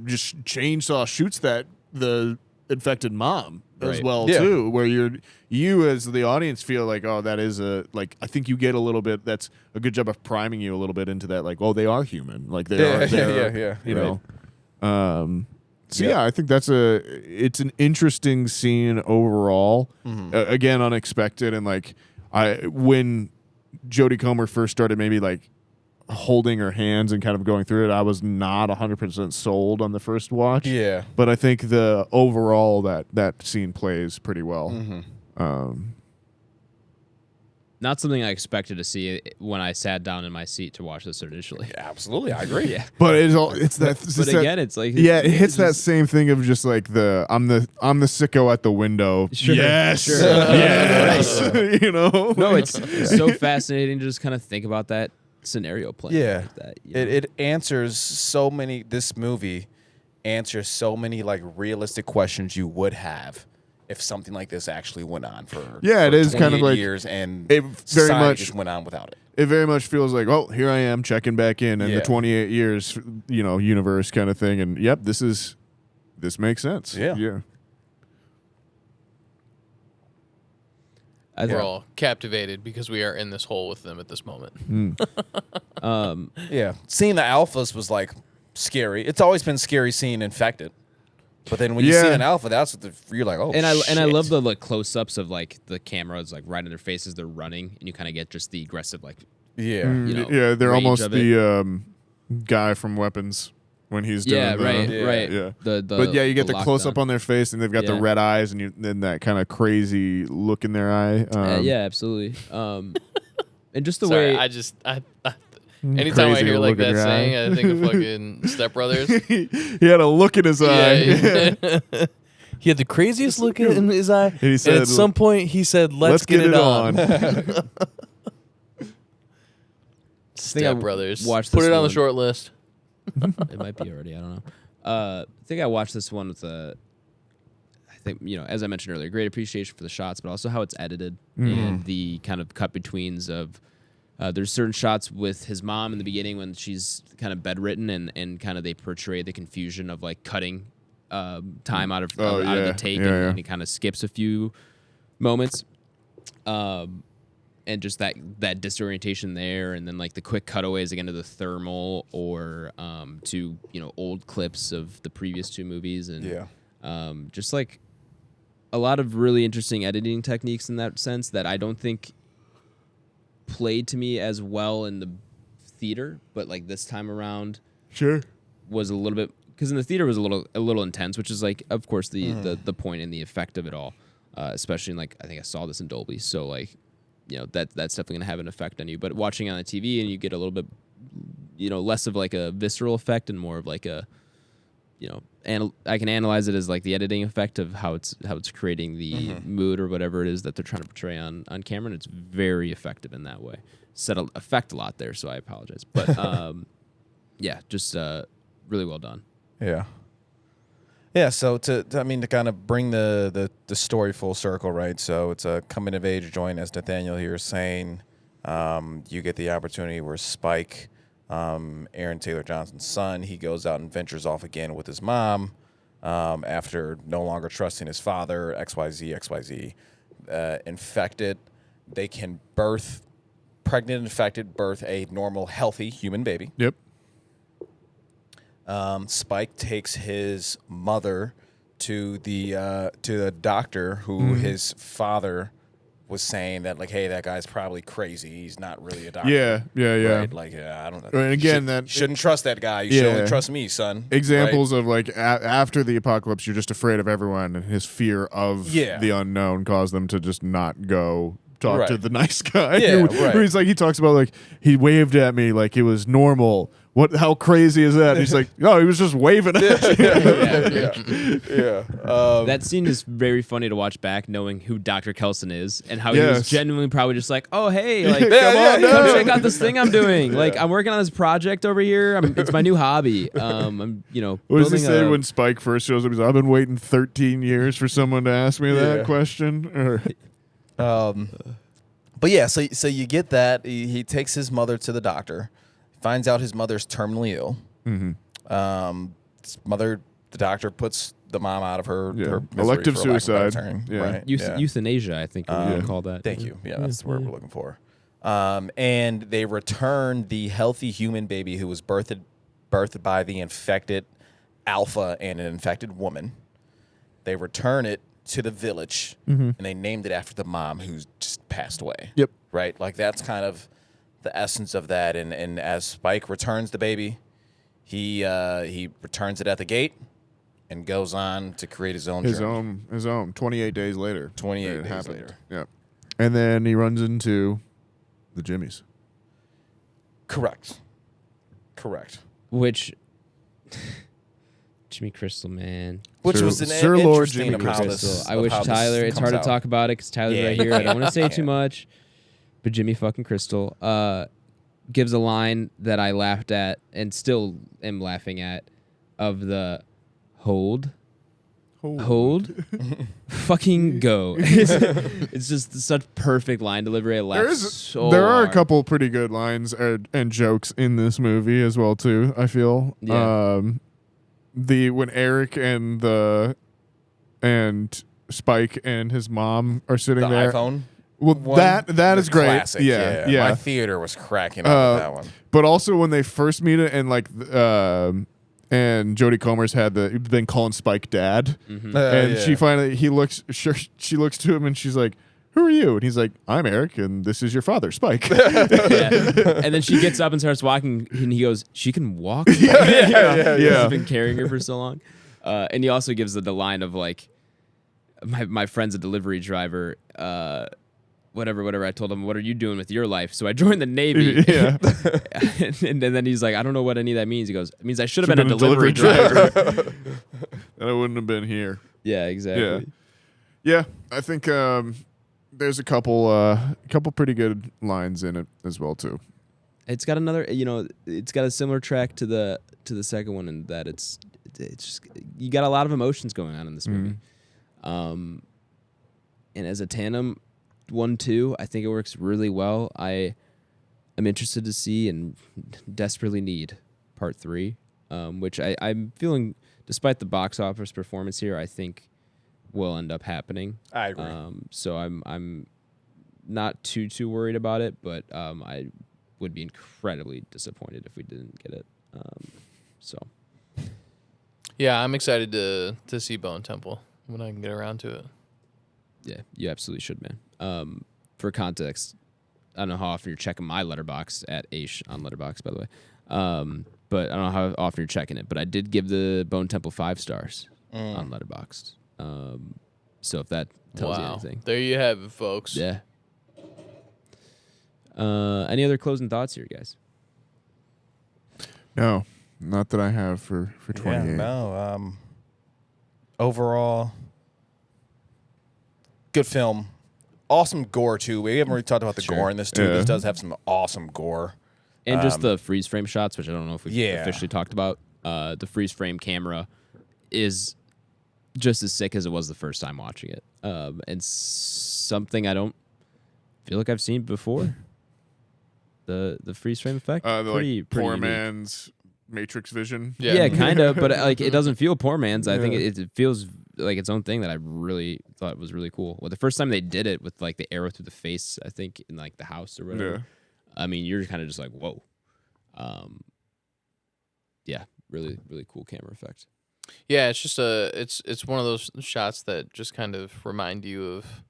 just chainsaw shoots the infected mom as Right. well Yeah. too, where you as the audience feel like, oh, that is I think you get a little bit. That's a good job of priming you a little bit into that. Like, oh, they are human. Like they are. yeah. You Right. know. So Yeah. yeah, I think it's an interesting scene overall. Again, unexpected, and like when Jodie Comer first started maybe like holding her hands and kind of going through it, I was not 100% sold on the first watch. Yeah. But I think the overall that scene plays pretty well. not something I expected to see when I sat down in my seat to watch this initially. Absolutely, I agree. Yeah. But it's that. But again, it's like it hits that just- same thing of just like I'm the sicko at the window. Sure, Yes, sure. yes. Right. You know. No, it's so fascinating to just kind of think about that scenario playing. Yeah. like that, you know? It answers so many. This movie answers so many like realistic questions you would have if something like this actually went on for It is kind of 28 like years and it very society much just went on without it. It very much feels like, oh, here I am checking back in Yeah. the 28 years, universe kind of thing, and yep, this makes sense. Yeah. yeah. We're all captivated because we are in this hole with them at this moment. Yeah, seeing the alphas was like scary. It's always been scary seeing infected, but then when you see an alpha, that's what you're like, oh. And shit. I love the like close-ups of like the cameras like right in their faces, they're running, and you kind of get just the aggressive like. Yeah, you know, yeah, they're range almost of the guy from Weapons when he's doing right. Yeah. But yeah, you get the close up lockdown. on their face, and they've got the red eyes, and then that kind of crazy look in their eye. Yeah, absolutely. And just the Sorry, way I anytime I Crazy hear like look in that your saying, eye. I think of fucking Step Brothers. he had a look in his eye. Yeah. He had the craziest look in his eye. And he said, at some point, he said, let's get it on. Step Brothers. watched Put this it on the one. short list. It might be already. I don't know. I think I watched this one with I think, as I mentioned earlier, great appreciation for the shots, but also how it's edited and the kind of cut betweens of. There's certain shots with his mom in the beginning when she's kind of bedridden, and kind of they portray the confusion of like cutting time out of the take, and it kind of skips a few moments. And just that disorientation there, and then like the quick cutaways again to the thermal or to old clips of the previous two movies, and just like a lot of really interesting editing techniques in that sense that I don't think played to me as well in the theater, but like this time around, was a little bit, because in the theater was a little intense, which is like of course the point and the effect of it all, especially in like I think I saw this in Dolby, so like. That's definitely gonna have an effect on you. But watching on the TV, and you get a little bit, less of like a visceral effect and more of like a, and I can analyze it as like the editing effect of how it's creating the mood or whatever it is that they're trying to portray on camera. And it's very effective in that way. Said effect a lot there, so I apologize. But yeah, just really well done. Yeah. Yeah, so to kind of bring the story full circle, right? So it's a coming of age joint, as Nathaniel here is saying. You get the opportunity where Spike, Aaron Taylor Johnson's son, he goes out and ventures off again with his mom after no longer trusting his father, XYZ. Infected, they can pregnant infected birth a normal, healthy human baby. Yep. Spike takes his mother to the doctor who his father was saying that like, hey, that guy's probably crazy. He's not really a doctor. Yeah. Right? Like, I don't know. And again, shouldn't trust that guy. You should only trust me, son. Examples of like after the apocalypse, you're just afraid of everyone, and his fear of the unknown caused them to just not go talk to the nice guy. Where he's like, he talks about like he waved at me like it was normal. How crazy is that? And he's like, no, he was just waving at you. That scene is very funny to watch back, knowing who Dr. Kelson is and how he was genuinely probably just like, oh, hey, like, come check out this thing I'm doing. Like, I'm working on this project over here. It's my new hobby. I'm, what does he say when Spike first shows up? He's like, I've been waiting 13 years for someone to ask me that question. But yeah, so you get that. He takes his mother to the doctor. Finds out his mother's terminally ill. His mother, the doctor puts the mom out of her misery, elective for lack of a better suicide. term, Yeah. right? Euthanasia, I think we would call that. Thank you. Yeah, that's the word we're looking for. And they return the healthy human baby who was birthed by the infected alpha and an infected woman. They return it to the village, and they named it after the mom who's just passed away. Yep. Right? Like, that's kind of the essence of that. And as Spike returns the baby, he returns it at the gate and goes on to create his own journey. His own 28 days later. 28 days later. Yeah. And then he runs into the Jimmies. Correct. Which Jimmy Crystal, man. Which Sir- was an Sir Lord interesting Jimmy of how Crystal. this. I wish of how Tyler. this It's hard comes to out. talk about it because Tyler's right here. I don't want to say too much, but Jimmy fucking Crystal gives a line that I laughed at and still am laughing at, of the hold, fucking go. It's just such perfect line delivery. I laughed so There are a hard. couple pretty good lines and jokes in this movie as well too, I feel. Yeah. When Eric and Spike and his mom are sitting The there. iPhone. Well, that is great. Classic, Yeah. My theater was cracking up at that one. But also when they first meet it and like and Jodie Comer's had been calling Spike dad, and she finally she looks to him and she's like, "Who are you?" And he's like, "I'm Eric, and this is your father, Spike." And then she gets up and starts walking, and he goes, "She can walk." Yeah. He's been carrying her for so long. And he also gives the line of like, "My friend's a delivery driver." Whatever. I told him, "What are you doing with your life?" So I joined the Navy. Yeah. and then he's like, "I don't know what any of that means." He goes, "It means I should have been a delivery driver." And I wouldn't have been here. Yeah, exactly. Yeah. I think there's a couple pretty good lines in it as well too. It's got another, it's got a similar track to the second one in that it's just, you got a lot of emotions going on in this movie. And as a tandem 1-2, I think it works really well. I am interested to see and desperately need part 3, which I'm feeling, despite the box office performance here, I think will end up happening. I agree. So I'm not too worried about it, but I would be incredibly disappointed if we didn't get it. So Yeah, I'm excited to see Bone Temple when I can get around to it. yeah, you absolutely should, man. For context, I don't know how often you're checking my Letterboxd at Aish on Letterboxd, by the way. But I don't know how often you're checking it, but I did give the Bone Temple 5 stars on Letterboxd. So if that tells you anything. There you have it, folks. Yeah. Any other closing thoughts here, guys? No, not that I have for 28. Yeah, no. Overall, good film. Awesome gore, too. We haven't really talked about the gore in this, too. Yeah. This does have some awesome gore. And just the freeze frame shots, which I don't know if we Yeah. officially talked about. The freeze frame camera is just as sick as it was the first time watching it. And something I don't feel like I've seen before. The freeze frame effect. Pretty poor unique. man's Matrix vision. Yeah, kind of, but like it doesn't feel poor man's. I think it feels like its own thing that I really thought was really cool. Well, the first time they did it with like the arrow through the face, I think in like the house or whatever. Yeah. I mean, you're kind of just like, whoa. Yeah, really, really cool camera effect. Yeah, it's just it's one of those shots that just kind of remind you of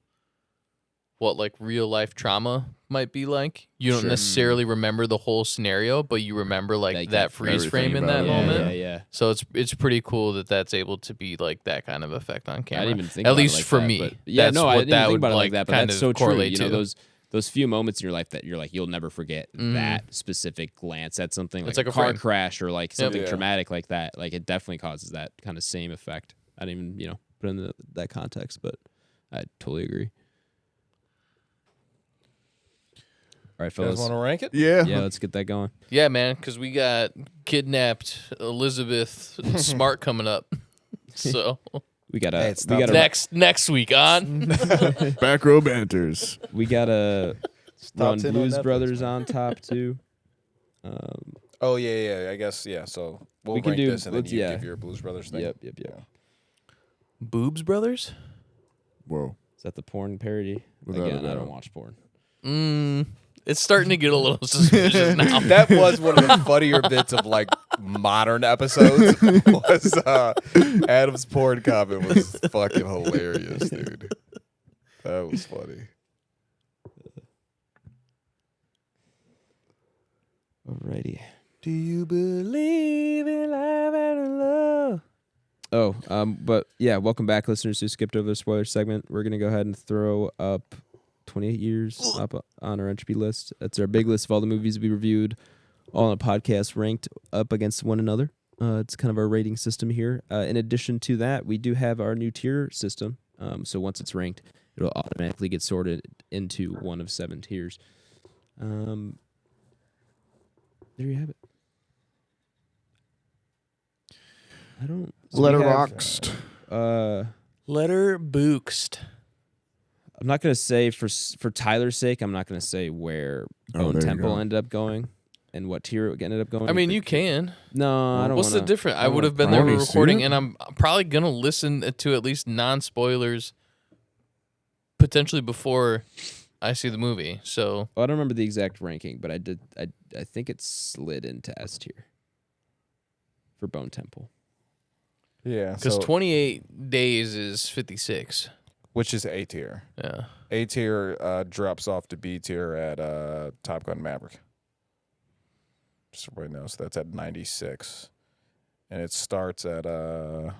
what like real life trauma might be like. You don't necessarily remember the whole scenario, but you remember like that freeze frame in that moment. Yeah. So it's pretty cool that that's able to be like that kind of effect on camera. I didn't even think at about it least like for that, me. but yeah, That's no, what I didn't that think would about it like like that, but kind that's of so true. correlate You know, to. those few moments in your life that you're like, you'll never forget that specific glance at something It's like like a a car frame. crash or like something Yeah. traumatic like that. Like it definitely causes that kind of same effect. I didn't even, put in that context, but I totally agree. All right, You guys fellas. want to rank it? Yeah. Yeah, let's get that going. Yeah, man, because we got kidnapped Elizabeth Smart coming up. So We got Hey, to it's we not got to next week on. Back Row Banters. we got to run 10 on Blues Netflix, Brothers man. on top too. Oh, yeah. I guess, yeah. So we'll We can rank do- this and then let's- you yeah. give your Blues Brothers thing. Yep. Boobs Brothers? Whoa. Is that the porn parody? Without a Again, I doubt. don't watch porn. It's starting to get a little suspicious now. That was one of the funnier bits of like modern episodes. Was Adam's porn comment was fucking hilarious, dude. That was funny. Alrighty. Do you believe in life and love? Oh, but yeah, welcome back, listeners who skipped over the spoiler segment. We're gonna go ahead and throw up 28 years up on our Entropy list. That's our big list of all the movies we reviewed, all on a podcast ranked up against one another. It's kind of our rating system here. In addition to that, we do have our new tier system. So once it's ranked, it'll automatically get sorted into one of 7 tiers. There you have it. I don't. so we have, Letterboxd. Letterboxd. I'm not gonna say for Tyler's sake. I'm not gonna say where Bone there you Temple go. ended up going and what tier it ended up going. I mean, you can. No, I don't. What's the wanna- difference? I don't would wanna have been there Already for seen recording, it? and I'm probably gonna listen to at least non-spoilers potentially before I see the movie. So I don't remember the exact ranking, but I think it slid into S tier for Bone Temple. Yeah, because 28 days is 56. which is A tier. Yeah. A tier drops off to B tier at Top Gun Maverick. Just so everybody knows, that's at 96, and it starts at I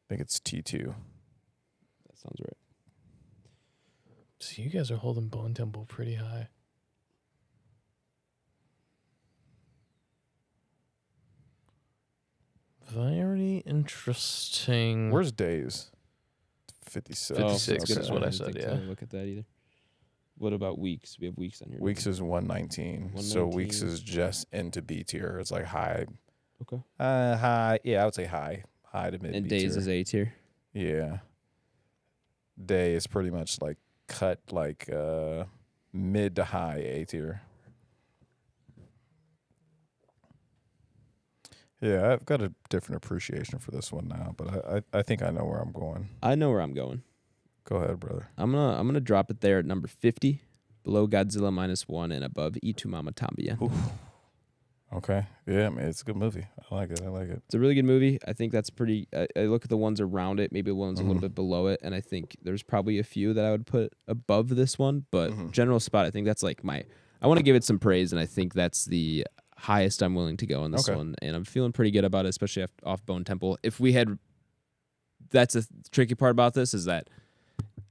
think it's T2. That sounds right. So you guys are holding Bone Temple pretty high. Very interesting. Where's Days? 56. 56 Okay. is what I didn't said, think yeah. to look at that either. What about Weeks? We have Weeks on here. Weeks is 119. So Weeks 119. is just into B tier. It's like high. Okay. High. Yeah, I would say high to mid. And B Days tier. is A tier. Yeah. Day is pretty much like cut like mid to high A tier. Yeah, I've got a different appreciation for this one now, but I think I know where I'm going. I know where I'm going. Go ahead, brother. I'm gonna drop it there at number 50, below Godzilla -1 and above Itu Mama Tambien. Okay. Yeah, man, it's a good movie. I like it. It's a really good movie. I think that's pretty. I look at the ones around it, maybe the ones a little bit below it, and I think there's probably a few that I would put above this one. But general spot, I think that's like my. I want to give it some praise, and I think that's the highest I'm willing to go on this one, and I'm feeling pretty good about it, especially off Bone Temple. If we had, that's a tricky part about this is that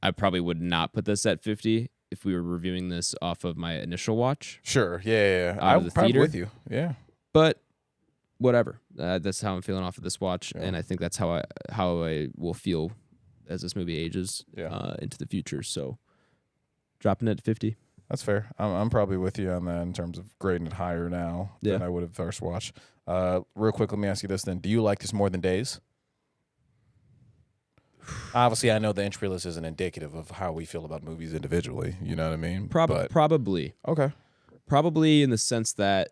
I probably would not put this at 50 if we were reviewing this off of my initial watch. Sure. Yeah. Out of the I'm theater. with you. Yeah. But whatever. That's how I'm feeling off of this watch, Yeah. and I think that's how I will feel as this movie ages into the future. So dropping it at 50. That's fair. I'm probably with you on that in terms of grading it higher now than Yeah. I would have first watched. Real quick, let me ask you this then. Do you like this more than Days? Obviously, I know the entry list isn't indicative of how we feel about movies individually. You know what I mean? But- Probably. Okay. Probably in the sense that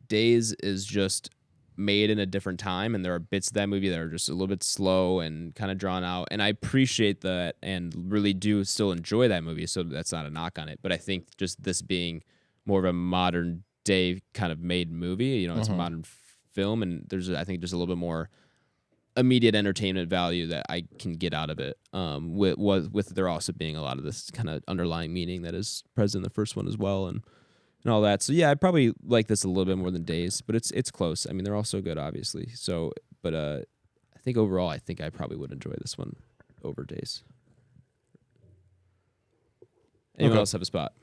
Days is just made in a different time, and there are bits of that movie that are just a little bit slow and kind of drawn out, and I appreciate that and really do still enjoy that movie, so that's not a knock on it. But I think just this being more of a modern day kind of made movie, it's a modern film, and I think there's a little bit more immediate entertainment value that I can get out of it, with there also being a lot of this kind of underlying meaning that is present in the first one as well, and all that. So yeah, I probably like this a little bit more than Days, but it's close. I mean, they're all so good, obviously. So, but I think overall, I think I probably would enjoy this one over Days. Anyone else have a spot?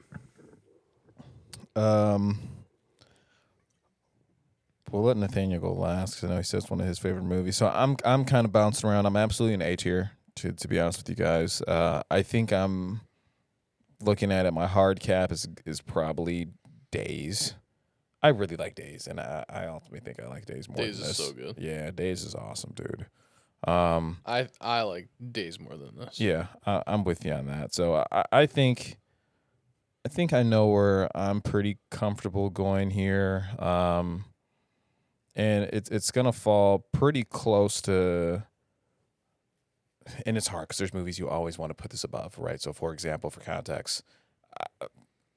We'll let Nathaniel go last because I know he says it's one of his favorite movies. So I'm kind of bouncing around. I'm absolutely an A tier, to be honest with you guys. I think I'm looking at it. My hard cap is probably Days. I really like Days, and I ultimately think I like Days more. Days than is this. so good. Yeah, Days is awesome, dude. I like Days more than this. Yeah, I'm with you on that. So I think I know where I'm pretty comfortable going here. And it's gonna fall pretty close to, and it's hard because there's movies you always want to put this above, right? So, for example, for context,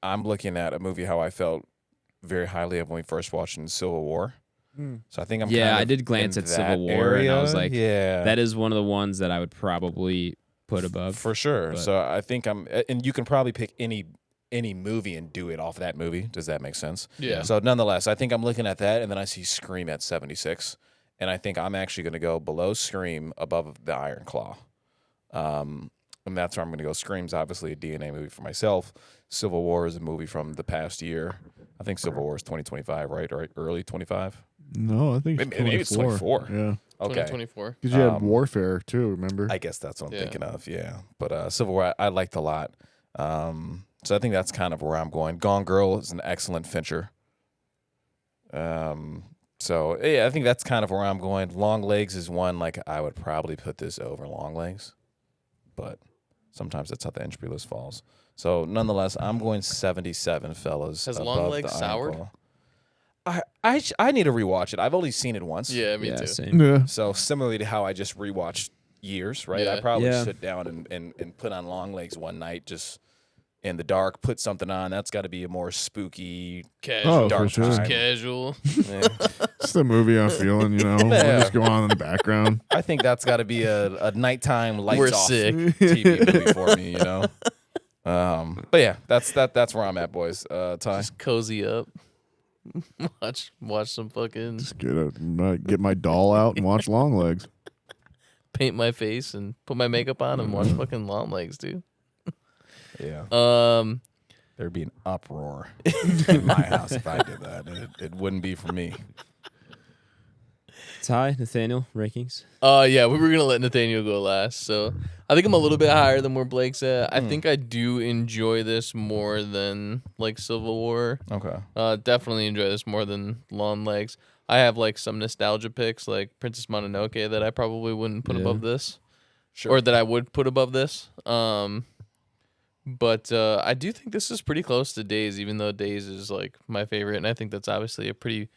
I'm looking at a movie how I felt very highly of when we first watched in Civil War. So I think I'm Yeah, kind of I did glance in at Civil that War, and I area. was like, yeah, that is one of the ones that I would probably put above. for sure. but- So I think and you can probably pick any movie and do it off that movie. Does that make sense? Yeah. So nonetheless, I think I'm looking at that, and then I see Scream at 76, and I think I'm actually going to go below Scream, above the Iron Claw. And that's where I'm going to go. Scream's obviously a DNA movie for myself. Civil War is a movie from the past year. I think Civil War is 2025, right? Or early 25? No, I think it's Maybe it's 24. Yeah. Okay. 2024. Because you had Warfare, too, remember? I guess that's what I'm Yeah. thinking of, yeah. But Civil War, I liked a lot. So I think that's kind of where I'm going. Gone Girl is an excellent Fincher. So, yeah, I think that's kind of where I'm going. Long Legs is one, like, I would probably put this over Long Legs. But sometimes that's how the entry list falls. So, nonetheless, I'm going 77, fellas. Has above Long Legs the Iron soured? Claw. I need to rewatch it. I've only seen it once. Yeah, me yeah, too. same. Yeah. So similarly to how I just rewatched Years, right? Yeah. I probably Yeah. sit down and put on Long Legs one night, just in the dark, put something on. That's got to be a more spooky, Casual. dark for sure. Just time. casual. Yeah. It's the movie I'm feeling, We'll Yeah. just go on in the background. I think that's got to be a nighttime lights We're off sick. TV movie for me, But yeah, that's where I'm at, boys. Ty. Just cozy up. Watch some fucking Just get my doll out and watch Longlegs. paint my face and put my makeup on and watch fucking Long Legs, dude. Yeah. There'd be an uproar in my house if I did that. It wouldn't be for me. Ty, Nathaniel, rankings. Yeah, we were gonna let Nathaniel go last, so I think I'm a little bit higher than where Blake's at. I think I do enjoy this more than like Civil War. Okay. Definitely enjoy this more than Long Legs. I have like some nostalgia picks, like Princess Mononoke, that I probably wouldn't put above this, or that I would put above this. But I do think this is pretty close to Days, even though Days is like my favorite, and I think that's obviously a pretty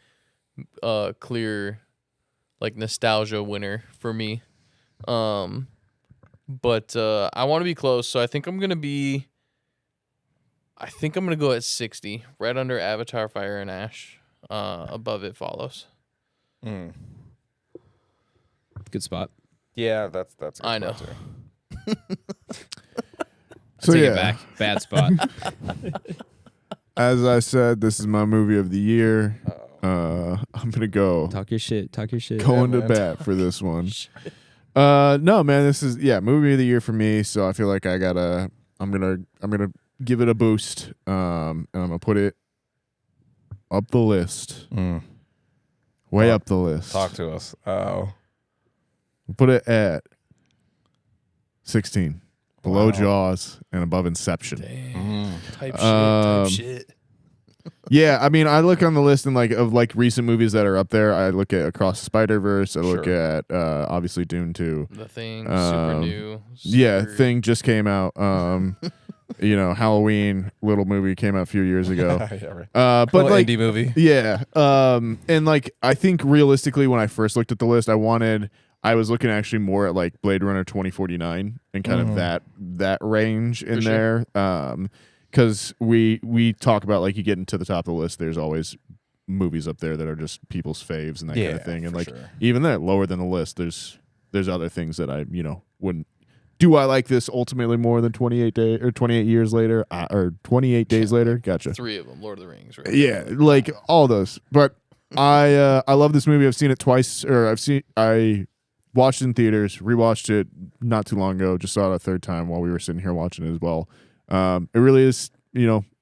clear like nostalgia winner for me. But I want to be close, so I think I'm gonna go at 60, right under Avatar: Fire and Ash. Above It Follows. Mm. Good spot. Yeah, that's a good I know. spot, too. So Take yeah, it back. Bad spot. as I said, this is my movie of the year. I'm gonna go Talk your shit. going to man. bat for this one. No, man, this is movie of the year for me. So I feel like I'm gonna give it a boost. And I'm gonna put it up the list, way up the list. Talk to us. Oh. Put it at 16, below Wow. Jaws and above Inception. Type shit. Yeah, I mean, I look on the list and of recent movies that are up there. I look at Across the Spider-Verse. I look at obviously Dune 2. The Thing, super new. Yeah, super- Thing just came out. Halloween little movie came out a few years ago. Yeah, right. But Little like indie movie. yeah, and like I think realistically, when I first looked at the list, I was looking actually more at like Blade Runner 2049 and kind of that range in For there. Because we talk about, like, you get into the top of the list, there's always movies up there that are just people's faves and that kind of thing. And for like sure. even that lower than the list, there's other things that I wouldn't. Do I like this ultimately more than 28 years later or 28 days later? Gotcha. 3 of them, Lord of the Rings, right? Yeah, like all those. But I love this movie. I've seen it twice, or I watched it in theaters, rewatched it not too long ago, just saw it a third time while we were sitting here watching it as well. It really is,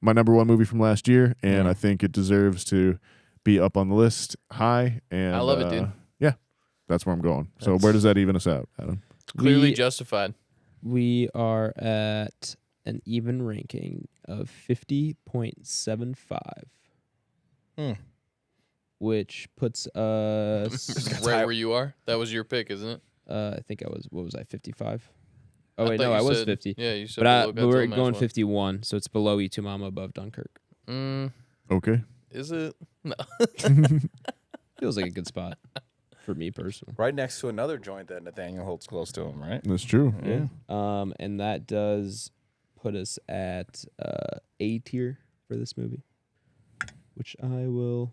my number one movie from last year, and I think it deserves to be up on the list high. And I love it, dude. Yeah, that's where I'm going. So where does that even us out, Adam? Clearly justified. We are at an even ranking of 50.75, which puts us. Right where you are. That was your pick, isn't it? I think I was. What was I? 55. Oh wait, thought no, you I was said- 50. Yeah, you said. But below we're Godzilla going Minus 51, so it's below E2 Mama, above Dunkirk. One. Okay. Is it? No. Feels like a good spot for me personally. Right next to another joint that Nathaniel holds close to him, right? That's true. Yeah. And that does put us at A tier for this movie, which I will.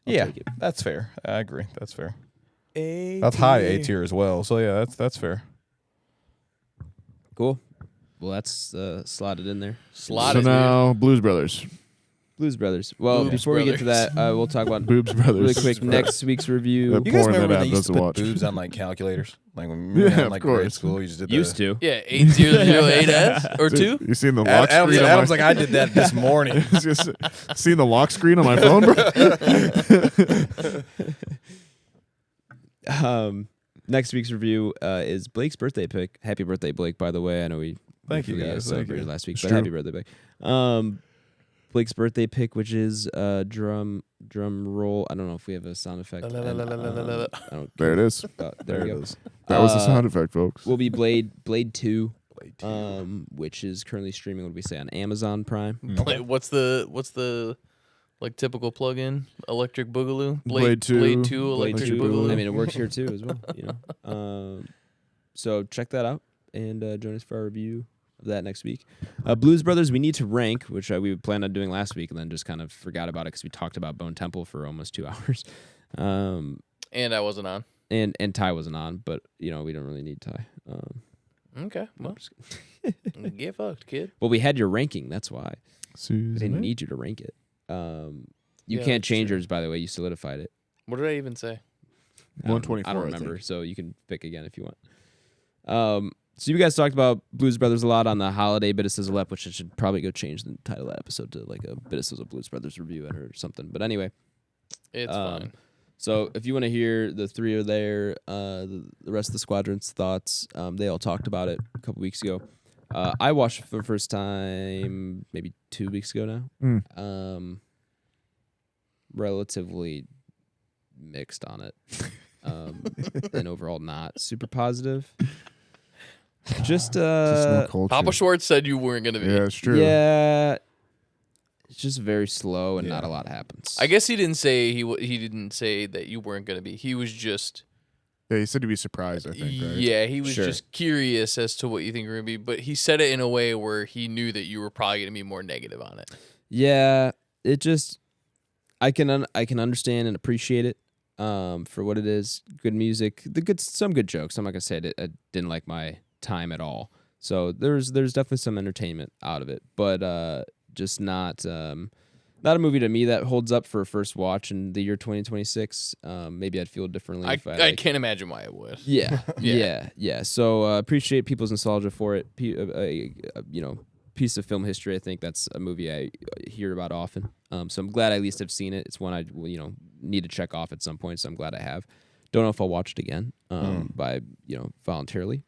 I'll take it. That's fair. I agree. That's fair. That's high A tier as well. So yeah, that's fair. Cool. Well, that's slotted in there. Slotted. So now Blues Brothers. Blues Brothers. Well, Boobs before we get to Brothers. that, we'll talk about Boobs Brothers. really quick next week's review. Yep. You guys Porn remember that when they Ab used to doesn't put watch. boobs on like calculators? Like when we Yeah, were in of like grade course. school, you just did Used to. Yeah, 8008S or 2. You seen the lock screen? Adam's like, I did that this morning. Just seen the lock screen on my phone, bro. Next week's review is Blake's birthday pick. Happy birthday, Blake! By the way, I know we Thank you, briefly, guys. celebrated Thank you. last week, It's but true. happy birthday, Blake! Blake's birthday pick, which is drum roll. I don't know if we have a sound effect. La, la, la, la, la, la, la, la. I don't There it is. there we go. That was the sound effect, folks. Will be Blade 2, which is currently streaming. What do we say on Amazon Prime? Like, what's the like typical plug-in? Electric Boogaloo. Blade 2. Blade 2. Blade Electric 2. Boogaloo. I mean, it works here too as well. So check that out and join us for our review of that next week. Blues Brothers, we need to rank, which we planned on doing last week and then just kind of forgot about it because we talked about Bone Temple for almost 2 hours. And I wasn't on. And Ty wasn't on, but we don't really need Ty. Okay, well, get fucked, kid. Well, we had your ranking, that's why. We Susan. didn't need you to rank it. You Yeah, can't that's change true. yours, by the way. You solidified it. What did I even say? 124. I don't I remember, think. so you can pick again if you want. So you guys talked about Blues Brothers a lot on the holiday bit of Sizzle Up, which I should probably go change the title of that episode to like a bit of Sizzle Blues Brothers review or something. But anyway, It's fine. so if you want to hear the three are there, the rest of the squadron's thoughts, they all talked about it a couple weeks ago. I watched it for the first time maybe 2 weeks ago now. Relatively mixed on it. And overall not super positive. Just no culture. Papa Schwartz said you weren't gonna be. Yeah, it's true. yeah, it's just very slow and not a lot happens. I guess he didn't say he didn't say that you weren't gonna be. He was just Yeah, he said he'd be surprised, I think, right? yeah. He was Sure. just curious as to what you think you're gonna be, but he said it in a way where he knew that you were probably gonna be more negative on it. Yeah, it just I can understand and appreciate it for what it is. Good music, some good jokes. I'm not gonna say I didn't like my time at all. So there's definitely some entertainment out of it, but just not a movie to me that holds up for a first watch in the year 2026. Maybe I'd feel differently if I can't imagine why it would. Yeah, Yeah. yeah. So appreciate people's nostalgia for it. Piece of film history. I think that's a movie I hear about often. So I'm glad I at least have seen it. It's one I need to check off at some point. So I'm glad I have. Don't know if I'll watch it again by voluntarily.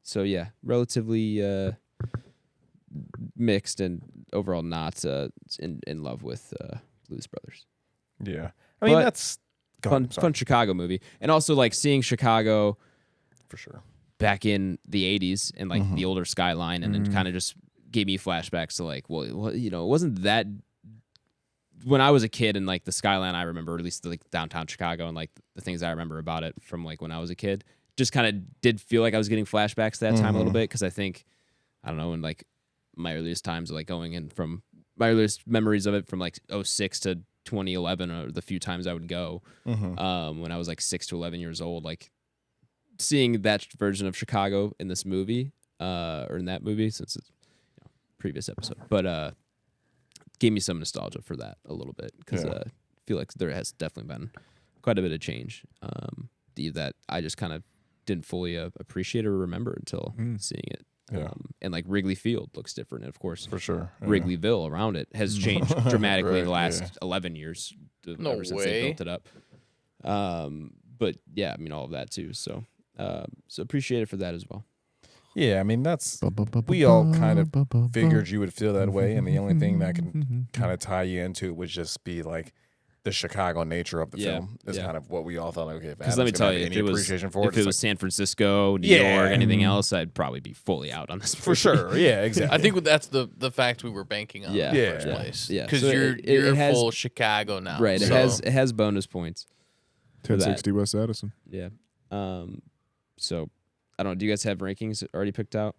So yeah, relatively mixed and overall not in love with Blues Brothers. Yeah. I mean, But that's Fun Chicago movie, and also like seeing Chicago for sure. back in the 80s and like the older skyline, and it kind of just gave me flashbacks to like, well, it wasn't that when I was a kid, and like the skyline I remember, or at least like downtown Chicago, and like the things I remember about it from like when I was a kid, just kind of did feel like I was getting flashbacks to that time a little bit, because I think, I don't know, in like my earliest times, like going in from my earliest memories of it from like 06 to 2011, or the few times I would go when I was like 6 to 11 years old, like seeing that version of Chicago in this movie, or in that movie, since it's previous episode, but gave me some nostalgia for that a little bit, because I feel like there has definitely been quite a bit of change that I just kind of didn't fully appreciate or remember until seeing it. Yeah. And like Wrigley Field looks different, and of course, For sure. Yeah. Wrigleyville around it has changed dramatically in the Right, last 11 years, No ever since way. they built it up. But yeah, I mean all of that too. So appreciate it for that as well. Yeah, I mean, that's we all kind of figured you would feel that way, and the only thing that can kind of tie you into it would just be like the Chicago nature of the Yeah, film. Is yeah. kind of what we all thought. Okay, Because let me tell you, any if it was appreciation for if it it's was like, San Francisco, New Yeah. York, anything else, I'd probably be fully out on this for movie. sure. Yeah, exactly. I think that's the fact we were banking on Yeah. in the Yeah. first place. Yeah. Because So you're it has- full Chicago now. Right. It so- has bonus points. for that. 1060 West Addison. Yeah. So I don't know. Do you guys have rankings already picked out?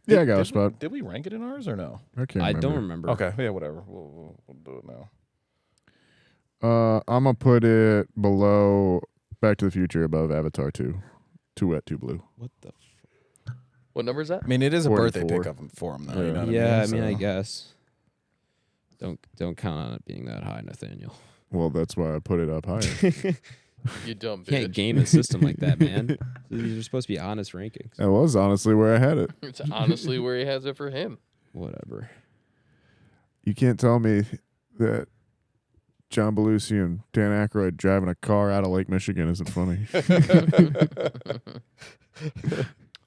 Yeah, I got a spot. Did we rank it in ours or no? I can't I remember. don't remember. Okay, yeah, whatever. We'll do it now. I'm gonna put it below Back to the Future, above Avatar 2. Too Wet, Too Blue. What the? What number is that? I mean, it is a birthday 44. pickup for him, though. Yeah. You know what Yeah, I mean? I So- guess. Don't count on it being that high, Nathaniel. Well, that's why I put it up higher. You dumb bitch. Can't game the system like that, man. These are supposed to be honest rankings. That was honestly where I had it. It's honestly where he has it for him. Whatever. You can't tell me that John Belushi and Dan Aykroyd driving a car out of Lake Michigan isn't funny.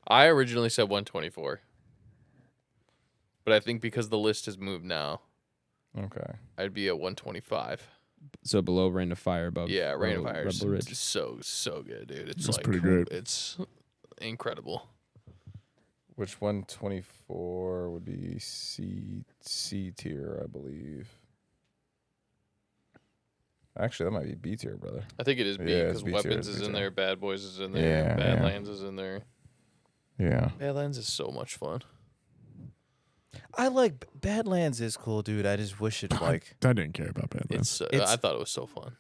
I originally said 124. But I think because the list has moved now, Okay. I'd be at 125. So below Rain of Fire, above Yeah, Rain of Rebel- Fire is Rebel Ridge. just so good, dude. It's That's like pretty great. It's incredible. Which 124 would be C tier, I believe. Actually, that might be B tier, brother. I think it is B Yeah, it's because B tier, Weapons it's is B in tier. there, Bad Boys is in there, Yeah, Badlands is in there. Yeah. Badlands is so much fun. I like Badlands is cool, dude. I just wish it like I didn't care about Badlands. I thought it was so fun.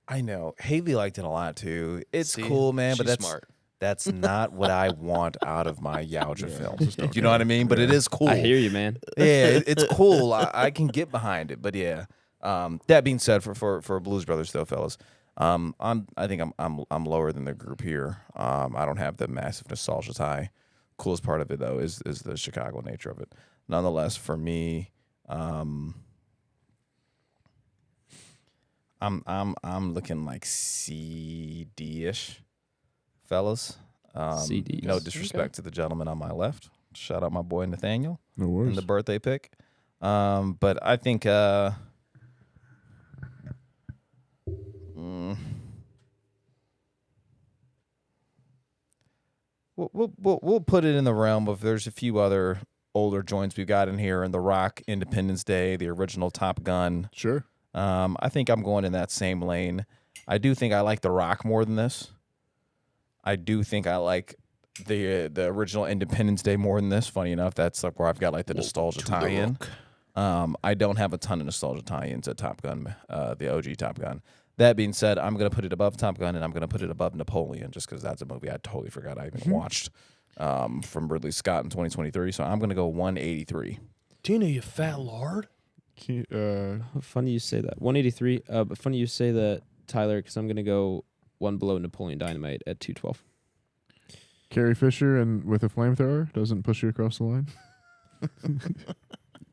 I know Haley liked it a lot too. It's See? cool, man, but She's that's smart. that's not what I want out of my Yautja film. just don't You know what I mean? But it is cool. I hear you, man. Yeah, it's cool. I can get behind it, but yeah. That being said, for Blues Brothers though, fellas, I think I'm lower than the group here. I don't have the massive nostalgia tie. Coolest part of it though is the Chicago nature of it. Nonetheless, for me, I'm looking like CD-ish, fellas. CD. No disrespect to the gentleman on my left. Shout out my boy Nathaniel No in worries. the birthday pick. But I think we'll put it in the realm of there's a few other older joints we've got in here, in The Rock, Independence Day, the original Top Gun. Sure. I think I'm going in that same lane. I do think I like The Rock more than this. I do think I like the original Independence Day more than this. Funny enough, that's like where I've got like the nostalgia tie-in. I don't have a ton of nostalgia tie-ins at Top Gun, the OG Top Gun. That being said, I'm going to put it above Top Gun, and I'm going to put it above Napoleon, just because that's a movie I totally forgot I even watched from Ridley Scott in 2023. So I'm going to go 183. Tina, you fat lard. Funny you say that. 183. But funny you say that, Tyler, because I'm gonna go one below Napoleon Dynamite at 212. Carrie Fisher and with a flamethrower doesn't push you across the line.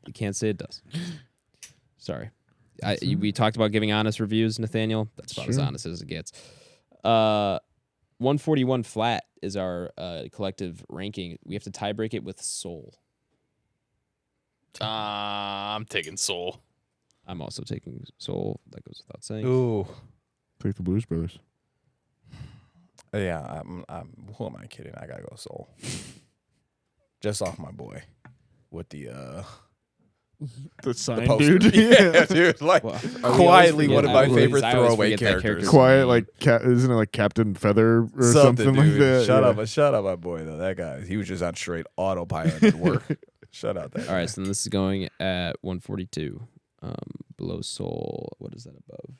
You can't say it does. Sorry. We talked about giving honest reviews, Nathaniel. That's about as honest as it gets. 141 flat is our collective ranking. We have to tie break it with Soul. I'm taking Soul. I'm also taking Soul. That goes without saying. Ooh. Take the Blues Brothers. Yeah, who am I kidding? I got to go Soul. Just off my boy with the sign poster. dude. Yeah, dude. Like, Well, quietly one of my favorite I always throwaway forget that characters. character's Quiet, name. like isn't it like Captain Feather or something like dude. that? Shut up, my boy though. That guy, he was just on straight autopilot at work. Shut out that. All right, so then this is going at 142. Below Soul. What is that above?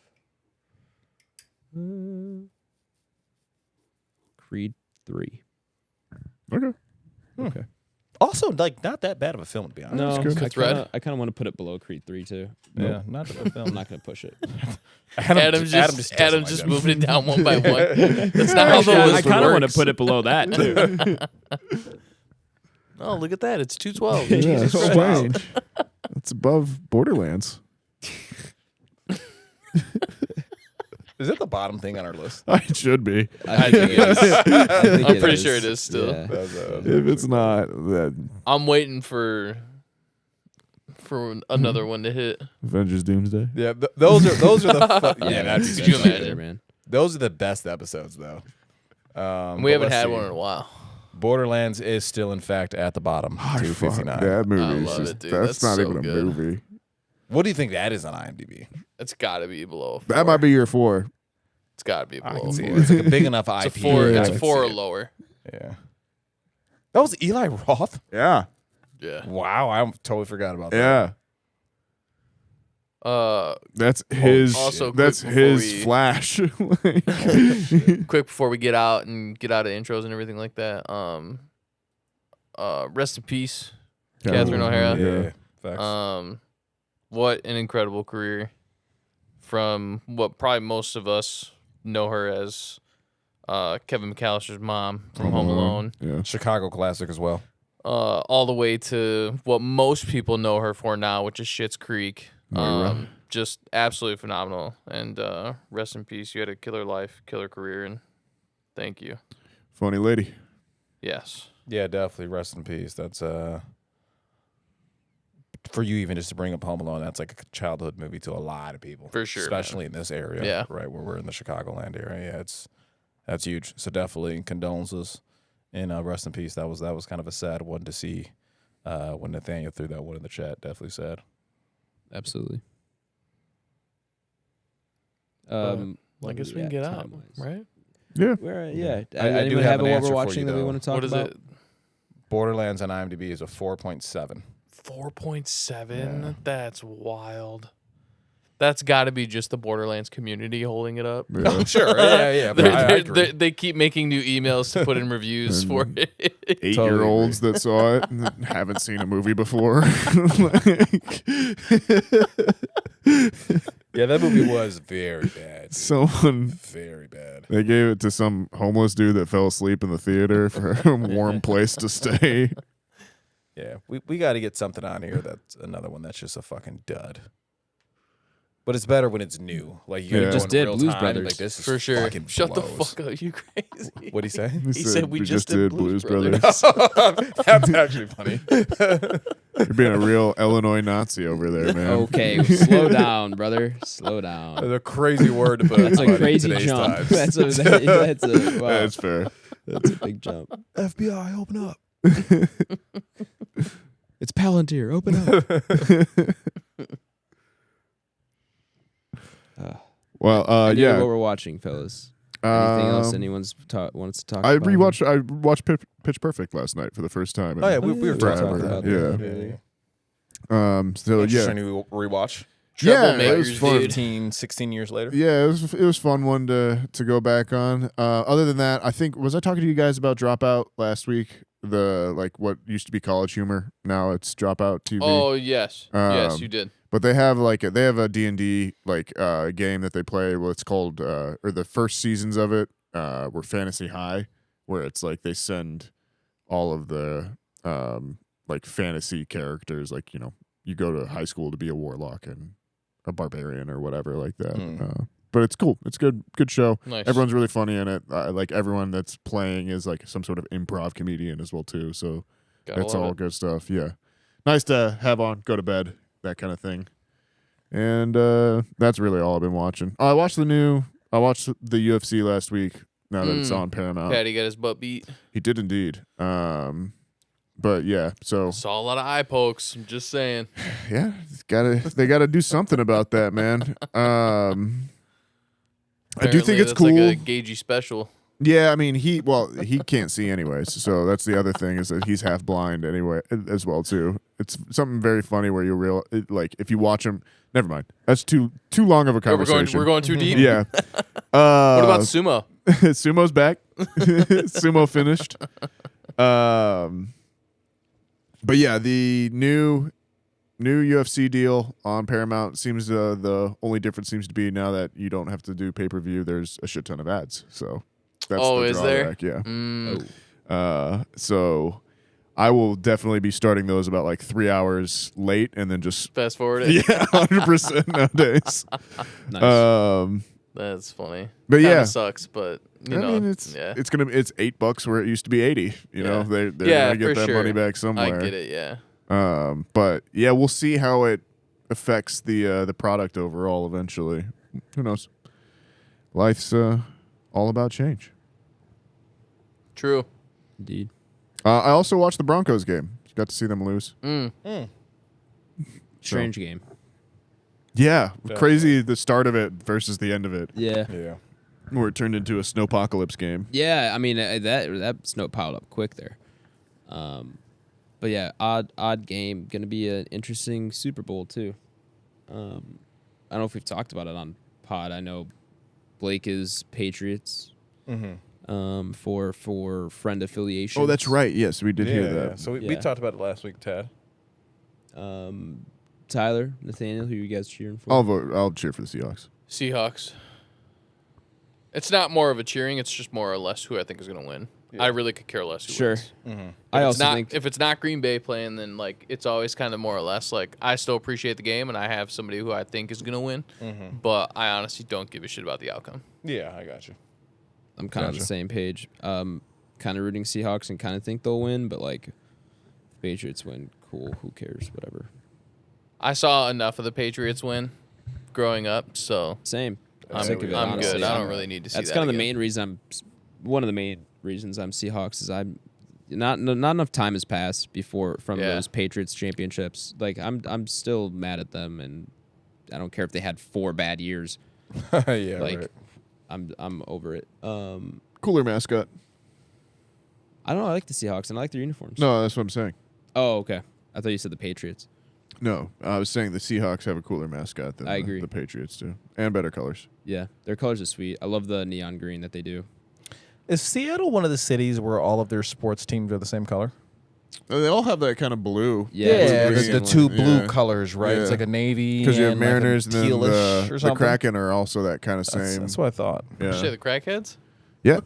Creed 3. Okay. Okay. Also, like, not that bad of a film to be honest. No, good. I kind of want to put it below Creed 3 too. Yeah, not a bad I'm film. not going to push it. Adam's doesn't just like that. moving it down one by one. That's not how the I list kind of want to works. put it below that too. Oh, look at that. It's 212. Yeah, Jesus it's Christ. strange. It's above Borderlands. Is that the bottom thing on our list? It should be. I think it is. I'm pretty sure it is still. Yeah. If it's not, then I'm waiting for another one to hit. Avengers Doomsday. Yeah, those are the Yeah, that'd be could you best. imagine? There, man. Those are the best episodes though. We haven't had one in a while. Borderlands is still, in fact, at the bottom. Oh, fuck, 259. that movie I is love just, it, dude. that's That's not so even a good. movie. What do you think that is on IMDb? It's got to be below. A 4. That might be your 4. It's got to be I below. can A see 4. it. It's like a big enough IP. It's a 4. Yeah, It's I a can 4 or see it. lower. Yeah. That was Eli Roth? Yeah. Yeah. Wow, I totally forgot about that. Yeah. That's his. Also, that's quick before his we- Flash. Quick before we get out of intros and everything like that. Rest in peace, Catherine O'Hara. Yeah. Facts. What an incredible career. From what probably most of us know her as, Kevin McAllister's mom from Home Alone. Yeah. Chicago classic as well. All the way to what most people know her for now, which is Schitt's Creek. Moira. Just absolutely phenomenal. And rest in peace. You had a killer life, killer career, and thank you. Funny lady. Yes. Yeah, definitely. Rest in peace. That's for you even just to bring up Home Alone. That's like a childhood movie to a lot of people, For sure, especially in this area. Yeah. right where we're in the Chicagoland area. Yeah, that's huge. So definitely condolences and rest in peace. That was kind of a sad one to see when Nathaniel threw that one in the chat. Definitely sad. Absolutely. I guess we can get out, time-wise. right? Yeah. Where, yeah. I do Anyone have have an what answer we're for watching you, that we though. want to talk What is about? it? Borderlands on IMDb is a 4.7. 4.7. Yeah. That's wild. That's got to be just the Borderlands community holding it up. Yeah. Sure, yeah. But I agree. They keep making new emails to put in reviews And for it. 8-year-olds that saw it and haven't seen a movie before. Yeah, that movie was very bad. Someone Very bad. they gave it to some homeless dude that fell asleep in the theater for a warm place to stay. Yeah, we got to get something on here that's another one that's just a fucking dud. But it's better when it's new. Like you Yeah. just Just did real Blues time, Brothers. Like this is For sure. fucking Shut the blows. fuck up, you crazy. What'd he say? He said we just did Blues Brothers. That's actually funny. You're being a real Illinois Nazi over there, man. Okay, slow down, brother. Slow down. That's a crazy word to put. That's a in crazy today's jump. times. That's a wow. That's fair. That's a big jump. FBI, open up. It's Palantir. Open up. Well, What yeah. we're watching, fellas. Anything else anyone's wants to talk I about? I watched Pitch Perfect last night for the first time. Oh yeah, in we were talking forever. about that. Yeah. So Interesting yeah. to rewatch. Yeah, it was Troublemakers, fun. dude. 15, 16 years later. Yeah, it was fun one to go back on. Other than that, I think was I talking to you guys about Dropout last week? The like what used to be College Humor, now it's Dropout TV. Oh, yes. Yes, Um, you did. But they have a D&D game that they play. Well, it's called or the first seasons of it were Fantasy High, where it's like they send all of the like fantasy characters, like you go to high school to be a warlock and a barbarian or whatever like that. But it's cool. It's good show. Nice. Everyone's really funny in it. Like everyone that's playing is like some sort of improv comedian as well too. So Gotta it's love all it. good stuff. Yeah, nice to have on. Go to bed. That kind of thing. And that's really all I've been watching. I watched the UFC last week. Now that it's on Paramount, Patty got his butt beat. he did indeed. But yeah, so Saw a lot of eye pokes. I'm just saying. yeah, they gotta do something about that, man. I do think Apparently it's that's cool. Like a Gagey special. Yeah, I mean he can't see anyways, so that's the other thing is that he's half blind anyway as well too. It's something very funny where you like if you watch him. Never mind, that's too long of a Yeah, conversation. we're going too deep. Yeah. What about sumo? Sumo's back. Sumo finished. But yeah, the new UFC deal on Paramount seems the only difference seems to be now that you don't have to do pay-per-view. There's a shit ton of ads, so that's Oh, the is there? drawback. Yeah. Oh. So I will definitely be starting those about like 3 hours late, and then just Fast forward it. yeah, 100% nowadays. Nice. That's funny. But Kinda yeah. sucks, but you I know, mean, it's yeah. it's $8 where it used to be 80. You know, they're Yeah, gonna get for that sure. money back somewhere. I get it. Yeah. But yeah, we'll see how it affects the product overall eventually. Who knows? Life's all about change. True. Indeed. I also watched the Broncos game. Got to see them lose. Strange game. Yeah, crazy the start of it versus the end of it, Yeah. Yeah. where it turned into a snowpocalypse game. Yeah, I mean that snow piled up quick there. But yeah, odd game. Gonna be an interesting Super Bowl too. I don't know if we've talked about it on pod. I know Blake is Patriots. For friend affiliation. Oh, that's right. Yes, we did hear that. Yeah. So we Yeah. talked about it last week, Tad. Tyler, Nathaniel, who you guys cheering for? I'll cheer for the Seahawks. Seahawks. It's not more of a cheering. It's just more or less who I think is going to win. I really could care less who Sure. wins. I If also it's not, think if it's not Green Bay playing, then like it's always kind of more or less like I still appreciate the game and I have somebody who I think is going to win, but I honestly don't give a shit about the outcome. Yeah, I got you. I'm kind of on the same page. Kind of rooting Seahawks and kind of think they'll win, but like, if Patriots win, cool. Who cares? Whatever. I saw enough of the Patriots win growing up, so Same. I'm sick of it. I'm honestly. good. I don't really need to see That's that kind of the again. main reason one of the main reasons I'm Seahawks is I'm not enough time has passed from those Patriots championships. Like I'm still mad at them, and I don't care if they had 4 bad years. Yeah, Like right. I'm over it. Cooler mascot. I don't know. I like the Seahawks, and I like their uniforms. No, that's what I'm saying. Oh, okay. I thought you said the Patriots. No, I was saying the Seahawks have a cooler mascot than I agree. the Patriots do, and better colors. Yeah, their colors are sweet. I love the neon green that they do. Is Seattle one of the cities where all of their sports teams are the same color? They all have that kind of blue. Yeah, it's the green. two blue Yeah. colors, right? It's Yeah. like a navy Because you have and like a Mariners and then tealish or the something. Kraken are also that kind of That's, same. that's what I thought. Yeah. Say the crackheads? Yeah.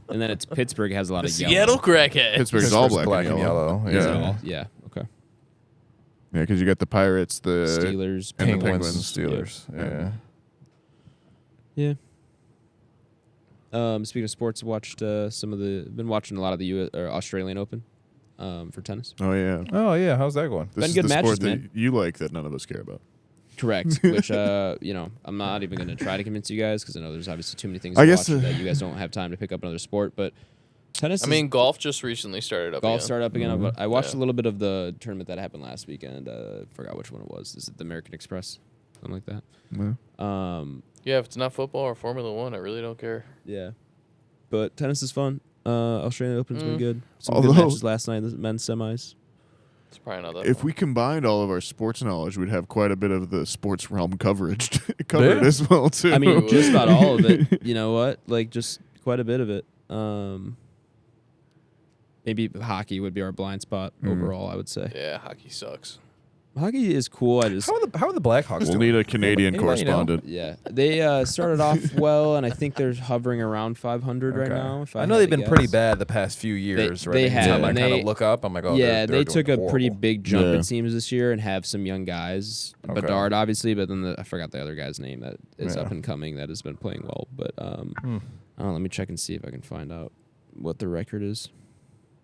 And then it's Pittsburgh has a lot The of Seattle yellow. crackheads. Pittsburgh's all Pittsburgh's black and yellow. Is it Yeah. all? Yeah. Okay. Yeah, because you got the Pirates, the Steelers, and the Penguins Penguins. and Steelers. Yeah. Speaking of sports, been watching a lot of the Australian Open for tennis. Oh yeah. Oh yeah, how's that going? This Been is good the matches, sport that man. you like that none of us care about. Correct. Which I'm not even going to try to convince you guys because I know there's obviously too many things I to guess, watch that you guys don't have time to pick up another sport. But tennis. I mean, golf just recently started up. golf again. started up again. Mm-hmm. But I watched Yeah. a little bit of the tournament that happened last weekend. Forgot which one it was. Is it the American Express? Something like that. Yeah. Yeah, if it's not football or Formula One, I really don't care. Yeah. But tennis is fun. Australian Open's been good. Some Although- good matches last night in the men's semis. It's probably not that. If fun. we combined all of our sports knowledge, we'd have quite a bit of the sports realm covered Yeah. as well too. I mean, just about all of it. You know what? Like, just quite a bit of it. Maybe hockey would be our blind spot overall, I would say. Yeah, hockey sucks. Hockey is cool. I just How are the Blackhawks we'll doing? need a Canadian Anybody know? correspondent. yeah. They started off well, and I think they're hovering around 500 right Okay. now. If I had know they've to been pretty guess. bad the past few years, right? they Every have, time I and kind they- of look up, I'm like, oh, Yeah, they're they doing took a pretty horrible. big jump, Yeah. it seems, this year, and have some young guys. Okay. Bedard, obviously, but then I forgot the other guy's name that is Yeah. up and coming that has been playing well. But I don't know, let me check and see if I can find out what the record is.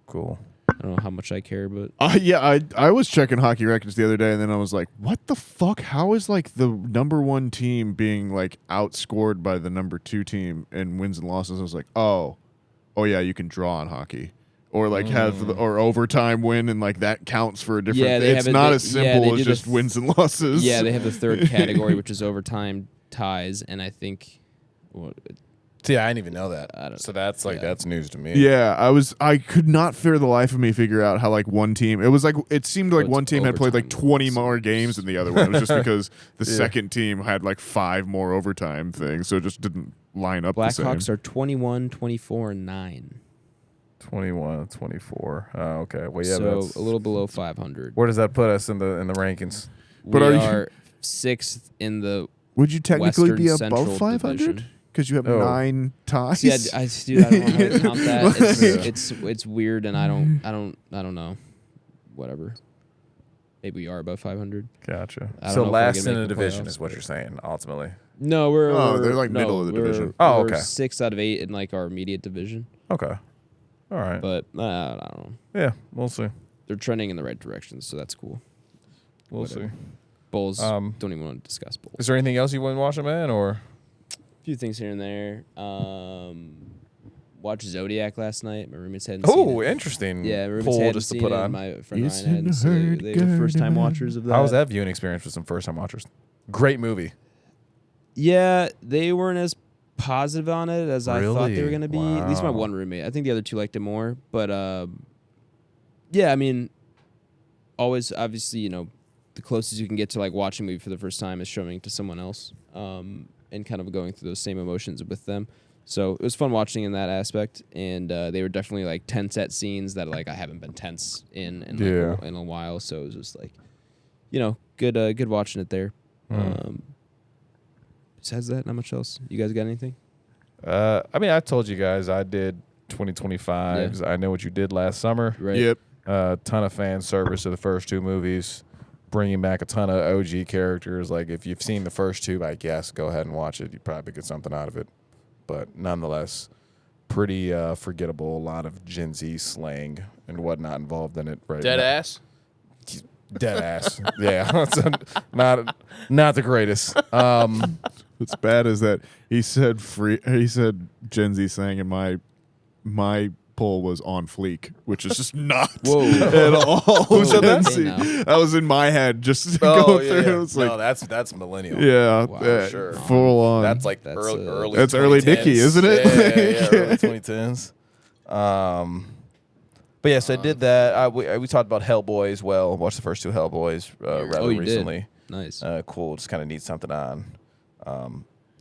Cool. I don't know how much I care, but Yeah, I was checking hockey records the other day, and then I was like, "What the fuck? How is like the number one team being like outscored by the number two team in wins and losses?" I was like, "Oh yeah, you can draw on hockey, or like have or overtime win, and like that counts for a different. Yeah, they it's have it- not they- as yeah, simple they as do the just th- wins and losses. yeah, they have the third category, which is overtime ties, and I think See, I didn't even know that. I don't- So that's like yeah. that's news to me. Yeah, I could not for the life of me figure out how like one team. It was like it seemed like Well, one it's team had played like overtime 20 rules. more games than the other one. It was just because the Yeah. second team had like 5 more overtime things, so it just didn't line up the same. Blackhawks are 21, 24, and 9. 21, 24. Oh, okay. Well, yeah. so That's, a little below 500. where does that put us in the rankings? But we are you- are 6th in the Would you technically be Western above Central 500 Division. because you have Oh. 9 ties? Yeah, dude, I don't know how to count that. Yeah. It's weird, and I don't know. Whatever. Maybe we are above 500. Gotcha. I don't So know if we're last gonna in the make the division playoffs, is what but- you're saying, ultimately. No, we're Oh, they're like no, middle of the we're- division. Oh, we're okay. 6 out of 8 in like our immediate division, Okay. All right. but I don't know. Yeah, we'll see. They're trending in the right direction, so that's cool. We'll Whatever. see. Bulls Um, don't even want to discuss Bulls. Is there anything else you want to watch, man? Or A few things here and there. Watched Zodiac last night. My roommates hadn't seen oh, it. interesting. Yeah, my roommates poll hadn't just to seen put it. on. My friend It's Ryan hadn't, so in they the were first time garden. watchers of that. How was that viewing experience with some first time watchers? Great movie. Yeah, they weren't as positive on it as I thought they Really? were going to be. At least my Wow. one roommate. I think the other two liked it more. But yeah, I mean, always obviously, the closest you can get to like watching a movie for the first time is showing it to someone else, and kind of going through those same emotions with them. So it was fun watching in that aspect, and they were definitely like tense at scenes that like I haven't been tense in Yeah. in a while. So it was just like, good watching it there. Besides that, not much else. You guys got anything? I mean, I told you guys I did 2025s. I Know What You Did Last Summer. Right. Yep. Ton of fan service of the first two movies, bringing back a ton of OG characters. Like, if you've seen the first two, I guess, go ahead and watch it. You probably get something out of it. But nonetheless, pretty forgettable. A lot of Gen Z slang and whatnot involved in it. Right? Dead ass. Dead ass. Yeah. Not the greatest. What's bad is that he said Gen Z slang, and my poll was on fleek, which is just not Whoa. at all. Whoa, Gen okay Z. now. That was in my head just Oh, going yeah. through. It's like, No, that's millennial. yeah, Wow, sure. full on. That's like That's, early. That's early 2010s. Nicky, isn't it? Yeah, early 2010s. But yes, I did that. We talked about Hellboy as well. Watched the first 2 Hellboys rather you recently. did? Nice. Cool. Just kind of need something on.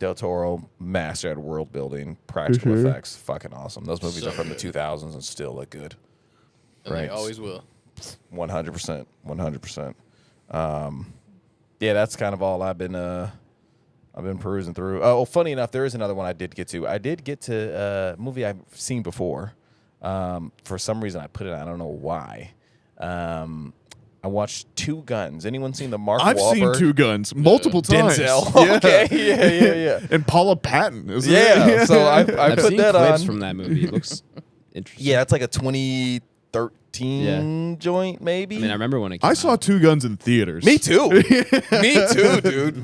Del Toro, master at world building, practical effects, fucking awesome. Those movies are from the 2000s and still look good. And they always will. 100%. 100%. Yeah, that's kind of all I've been perusing through. Oh, funny enough, there is another one I did get to. I did get to a movie I've seen before. For some reason, I put it on. I don't know why. I watched Two Guns. Anyone seen the Mark I've Wahlberg? seen Two Guns multiple times. Denzel. Yeah. Okay, yeah. And Paula Patton, isn't Yeah, it? so I I've put seen that clips on. from that movie. It looks interesting. Yeah, it's like a 2013 joint, maybe. I mean, I remember when it came I saw out. Two Guns in theaters. Me too. Me too, dude.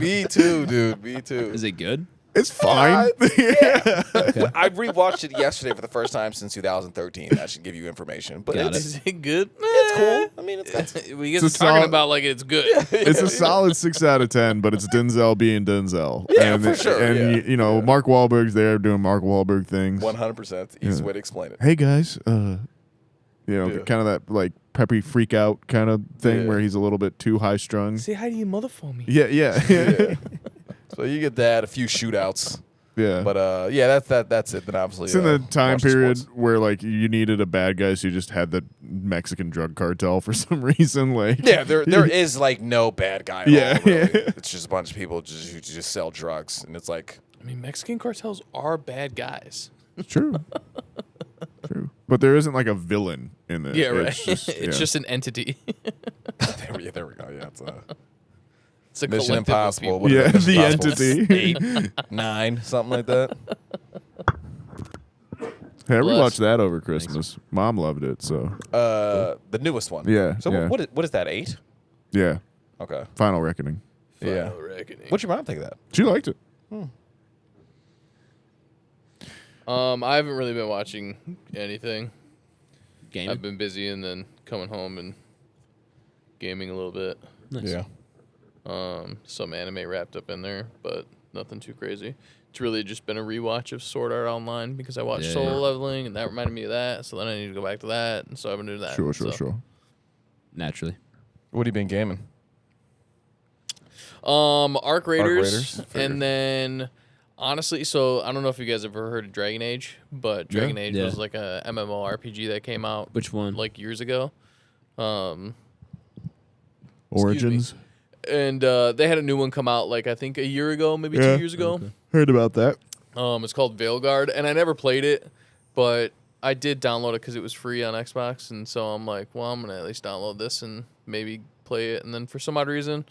Me too. Is it good? It's fine. I rewatched it yesterday for the first time since 2013. That should give you information. But Got it's Is it good? it's cool. I mean, it's We get It's to a talking solid- about like it's good. It's a solid 6 out of 10, but it's Denzel being Denzel. Yeah, and, for sure, And yeah. you know, Mark Wahlberg's there doing Mark Wahlberg things. 100%. Easiest way to explain it. Hey guys, you know, Yeah. kind of that like peppy freak out kind of thing Yeah. where he's a little bit too high strung. Say hi to your mother for me. Yeah. Yeah. So you get that, a few shootouts. Yeah. But yeah, that's it. Then obviously It's in the time watch the period sports. where like you needed a bad guy, so you just had the Mexican drug cartel for some reason. Like, Yeah, there is like no bad guy at Yeah. all, really. It's just a bunch of people who just sell drugs, and it's like, I mean, Mexican cartels are bad guys. true, true. But there isn't like a villain in it. Yeah, right. It's just, It's just an entity. there we go. Yeah, It's a Mission collective of Impossible. people. What yeah, is the it? Mission entity. 9, something like that. Hey, I Bless. rewatched that over Christmas. Mom loved it, so The newest one. Yeah, So yeah. what is that? 8? yeah. Okay. Final Reckoning. Yeah. Final reckoning. What's your mom think of that? She liked it. I haven't really been watching anything. Game. I've been busy and then coming home and gaming a little bit. Nice. Yeah. Some anime wrapped up in there, but nothing too crazy. It's really just been a rewatch of Sword Art Online because I watched Yeah. Solo Leveling and that reminded me of that. So then I need to go back to that, and so I've been doing that. Sure. Naturally. What have you been gaming? Arc Raiders, Raiders? Figured. and then honestly, so I don't know if you guys ever heard of Dragon Age, but Dragon Age Yeah. was like a MMORPG that came out Which one? like years ago. Origins. And they had a new one come out like I think a year ago, maybe Yeah. 2 years ago. Heard about that. It's called Veilguard, and I never played it, but I did download it because it was free on Xbox, and so I'm like, well, I'm gonna at least download this and maybe play it. And then for some odd reason,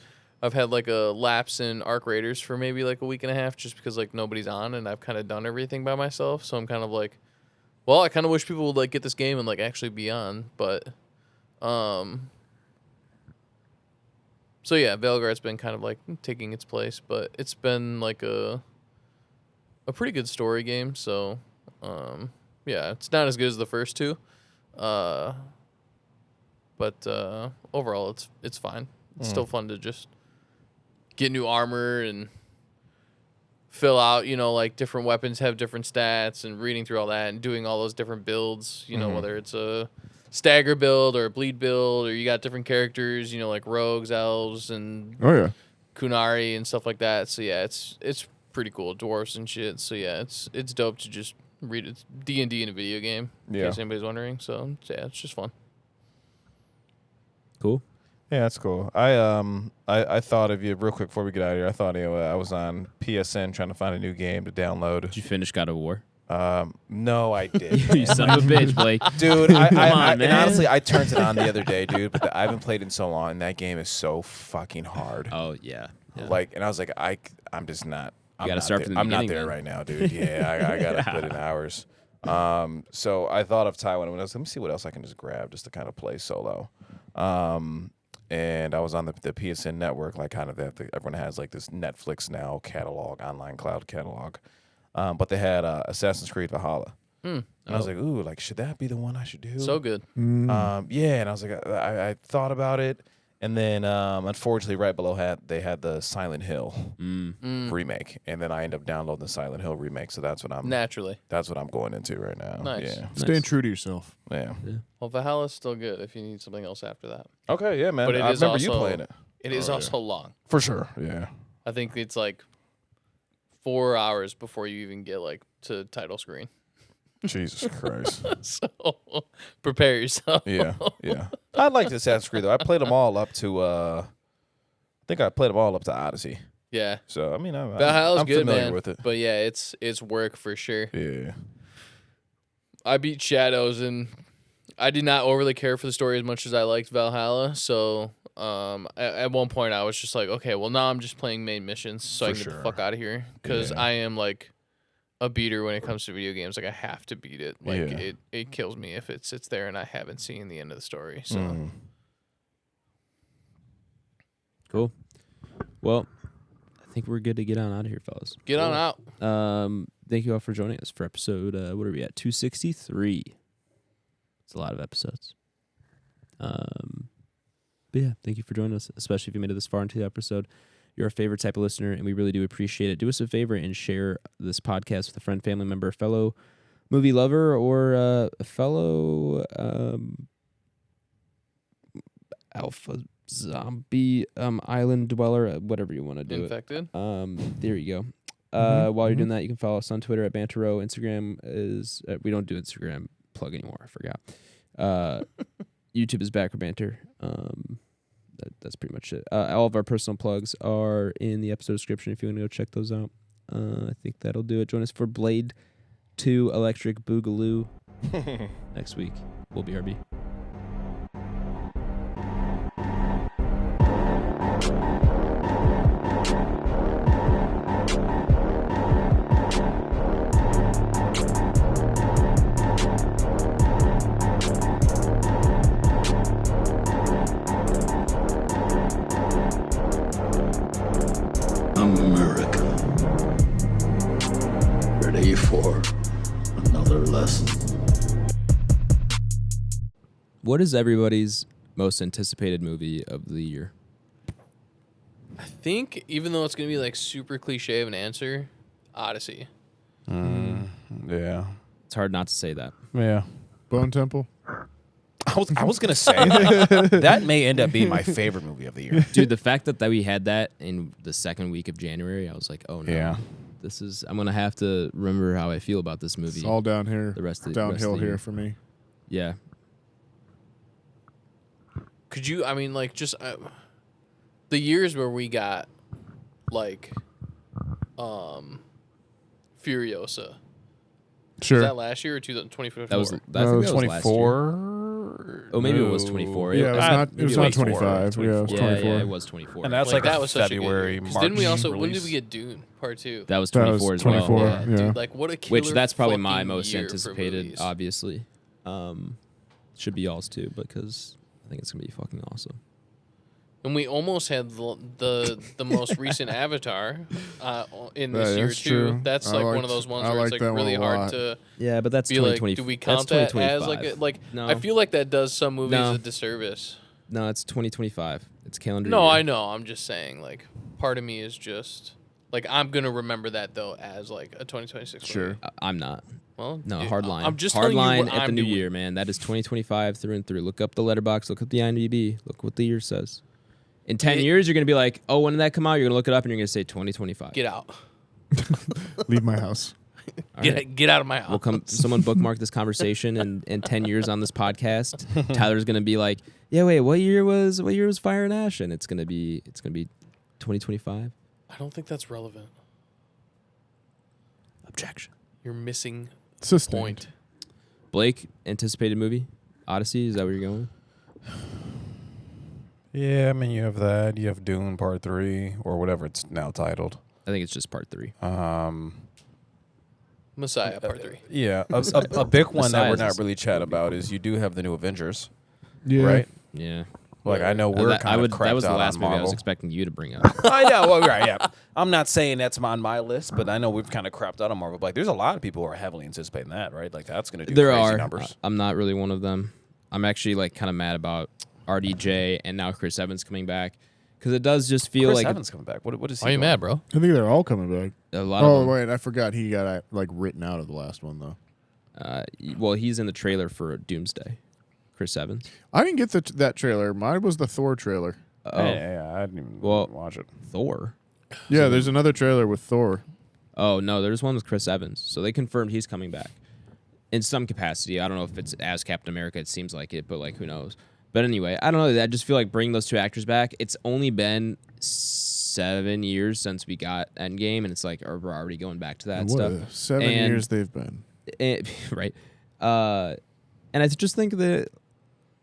I've had like a lapse in Arc Raiders for maybe like a week and a half, just because like nobody's on, and I've kind of done everything by myself. So I'm kind of like, well, I kind of wish people would like get this game and like actually be on, but so yeah, Veilguard's been kind of like taking its place, but it's been like a pretty good story game. So yeah, it's not as good as the first two, but overall it's fine. It's still fun to just get new armor and fill out, you know, like different weapons have different stats, and reading through all that and doing all those different builds, you know, whether it's a stagger build or a bleed build, or you got different characters, you know, like rogues, elves, and Oh yeah. Kunari and stuff like that. So yeah, it's pretty cool, dwarves and shit. So yeah, it's dope to just read it. D&D in a video game, in Yeah. case anybody's wondering. So yeah, it's just fun. Cool. Yeah, that's cool. I thought of you real quick before we get out of here. I thought I was on PSN trying to find a new game to download. Did you finish God of War? No, I did. You son of a bitch, Blake. Dude, on, and man. honestly, I turned it on the other day, dude. But I haven't played in so long, and that game is so fucking hard. Oh yeah. Like, and I was like, I'm just not. I'm gotta not start there. from the I'm not beginning, there then. right now, dude. Yeah, I gotta put in hours. So I thought of Taiwan, and I was, let me see what else I can just grab just to kind of play solo. And I was on the PSN network, like kind of everyone has like this Netflix now catalog, online cloud catalog. But they had Assassin's Creed Valhalla. And I was like, ooh, like, should that be the one I should do? So good. Yeah, and I was like, I thought about it, And then, unfortunately, right below they had the Silent Hill remake, and then I end up downloading the Silent Hill remake. So that's what I'm going into right now. Nice. Yeah. Staying true to yourself. Yeah. Well, Valhalla's still good if you need something else after that. Okay. Yeah, man. But I remember you playing it. It is also long. For sure. Yeah. I think it's like 4 hours before you even get like to title screen. Jesus Christ. So prepare yourself. Yeah. I liked Assassin's Creed though. I played them all up to. I think I played them all up to Odyssey. Yeah. So I mean, Valhalla's I'm good, familiar man. with it. But yeah, it's work for sure. Yeah. I beat Shadows, and I did not overly care for the story as much as I liked Valhalla. So at one point, I was just like, okay, well now I'm just playing main missions so I can get the fuck out of here, because I am like a beater when it comes to video games. Like I have to beat it. Like it kills me if it sits there and I haven't seen the end of the story. So Cool. Well, I think we're good to get on out of here, fellas. Get on out. Thank you all for joining us for episode, what are we at, 263. It's a lot of episodes. But yeah, thank you for joining us, especially if you made it this far into the episode. You're our favorite type of listener, and we really do appreciate it. Do us a favor and share this podcast with a friend, family member, a fellow movie lover, or a fellow alpha zombie island dweller, whatever you want to do. Infected. There you go. While you're doing that, you can follow us on Twitter at Banter Row. Instagram is we don't do Instagram plug anymore. I forgot. YouTube is Back Row Banter. That's pretty much it. All of our personal plugs are in the episode description if you want to go check those out. I think that'll do it. Join us for Blade 2 Electric Boogaloo next week. We'll be RB. America. Ready for another lesson. What is everybody's most anticipated movie of the year? I think, even though it's gonna be like super cliche of an answer, Odyssey. Yeah. It's hard not to say that. Yeah. Bone Temple. I was gonna say that may end up being my favorite movie of the year. Dude, the fact that we had that in the second week of January, I was like, oh no. Yeah. I'm gonna have to remember how I feel about this movie. It's all down here. The rest of the downhill year. here for me. Yeah. Could you? I mean, like just the years where we got like Furiosa. Sure. Was that last year or 2024? That was was 24. Oh, maybe it was 24. Yeah, it was not 25. 24. Yeah, it was Yeah, 24. yeah, it was 24. And that's Like, like that a was such a good February, year. 'Cause March didn't we also? release. When did we get Dune Part 2? That was That was 24 as well. 24. Yeah, Yeah. dude, like what a killer Which that's probably my fucking most year for anticipated, movies. obviously. Should be y'all's too, because I think it's gonna be fucking awesome. And we almost had the most recent Avatar in this Yeah, year that's too. true. That's I like one liked- of those ones I where it's liked like that one really a hard lot. to Yeah, but that's be 2020. like, do we that's count that as 2025. like No. I feel like that does some movies No. a disservice. No, it's 2025. It's calendar No, year. I know. I'm just saying, like, part of me is just like I'm gonna remember that though as like a 2026. Sure. movie. I'm not. Well, No, dude, hardline. I'm just telling you hardline what at the I'm new doing. year, man. That is 2025 through and through. Look up the Letterboxd. Look up the IMDb. Look what the year says. In 10 years, you're gonna be like, oh, when did that come out? You're gonna look it up and you're gonna say 2025. Get out. Leave my house. All right. Get out of my house. We'll come. Someone bookmark this conversation, and in 10 years on this podcast, Tyler's gonna be like, "Yeah, wait, what year was Fire and Ash?" And it's gonna be 2025. I don't think that's relevant. Objection. You're missing the Sustained. point. Blake, anticipated movie, Odyssey. Is that where you're going? Yeah, I mean, you have that. You have Dune Part 3, or whatever it's now titled. I think it's just part 3. Messiah Part 3. Yeah, a big one that we're Messiah's not is- really chat about is you do have the new Avengers, Yeah. right? Yeah. Like, I know we're That kind of that was crapped the out last on movie I was Marvel. expecting you to bring up. I know. Well, right, yeah. I'm not saying that's on my list, but I know we've kind of crapped out on Marvel. But like, there's a lot of people who are heavily anticipating that, right? Like, that's going to do There crazy are. numbers. I'm not really one of them. I'm actually like kind of mad about RDJ, and now Chris Evans coming back. Because it does just feel Chris like Evans coming back. What is he? Why are you doing? mad, bro? I think they're all coming back. a lot of them. Wait, I forgot he got like written out of the last one though. Well, he's in the trailer for Doomsday. Chris Evans. I didn't get that trailer. Mine was the Thor trailer. Oh, Yeah, I didn't even watch it. Thor. Yeah, there's another trailer with Thor. Oh no, there's one with Chris Evans. So they confirmed he's coming back in some capacity. I don't know if it's as Captain America. It seems like it, but like who knows? But anyway, I don't know. I just feel like bringing those two actors back. It's only been 7 years since we got Endgame, and it's like we're already going back to that stuff. 7 years they've been. Right. And I just think that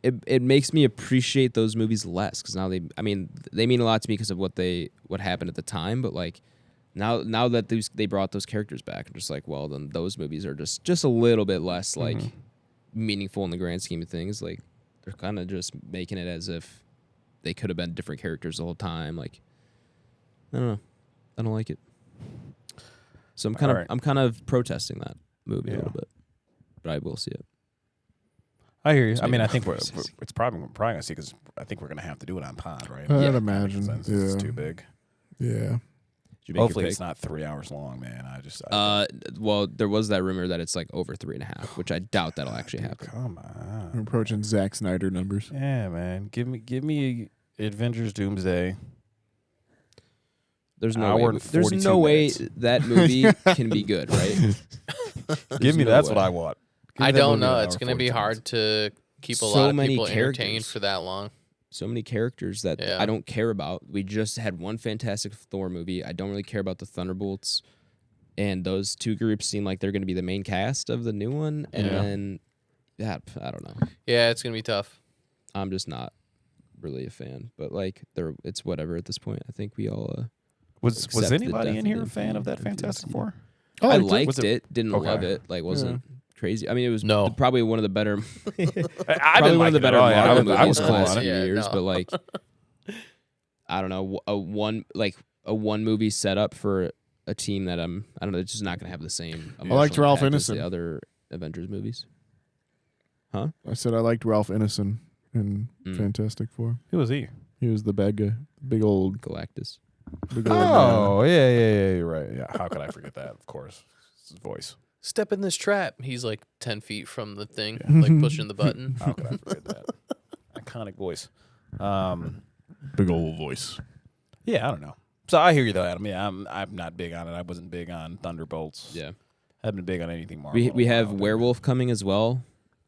it makes me appreciate those movies less because now they mean a lot to me because of what happened at the time. But like now that they brought those characters back, I'm just like, well, then those movies are just a little bit less like meaningful in the grand scheme of things. Like they're kind of just making it as if they could have been different characters the whole time. Like I don't know, I don't like it. So I'm kind of protesting that movie a little bit, but I will see it. I hear you. So I mean, maybe I think I'll it's probably gonna see because I think we're gonna have to do it on pod, right? I'd Yeah. imagine. Since Yeah. it's too big. Yeah. Did you make your Hopefully, pick? it's not 3 hours long, man. Well, there was that rumor that it's like over 3.5, which I doubt that'll actually happen. Come on. We're approaching Zack Snyder numbers. Yeah, man. Give me Avengers Doomsday. There's no Hour way. and There's 42 no way minutes. that movie can be good, right? Give me no that's way. what I want. Give me I that don't movie an know. hour It's and going to be 42 hard minutes. to keep a So lot of many people entertained characters. for that long. So many characters that Yeah. I don't care about. We just had one Fantastic Thor movie. I don't really care about the Thunderbolts, and those two groups seem like they're going to be the main cast of the new one. And then, I don't know. Yeah, it's going to be tough. I'm just not really a fan. But like, it's whatever at this point. I think we all. Was accept the anybody in here a death of fan of that the Fantastic Four? Oh, I it's- liked was it, it- didn't okay. love it. Like, wasn't crazy. I mean, it was No. probably one of the better. I Probably one of the better Marvel movies I was in cool the last on it. few Yeah, years, no. but like, I don't know, a one movie setup for a team that I don't know, it's just not gonna have the same. I liked emotional Ralph impact as Ineson. the other Avengers movies. I said I liked Ralph Ineson in Fantastic Four. Who was he? He was the bad guy. Big old Galactus. big old Oh, yeah, you're right. Yeah, how could I forget that? Of course, it's his voice. Step in this trap. He's like 10 feet from the thing, like pushing the button. How could I forget that? Iconic voice. big old voice. Yeah, I don't know. So I hear you though, Adam. Yeah, I'm not big on it. I wasn't big on Thunderbolts. Yeah, I've been big on anything Marvel. we have Werewolf coming as well.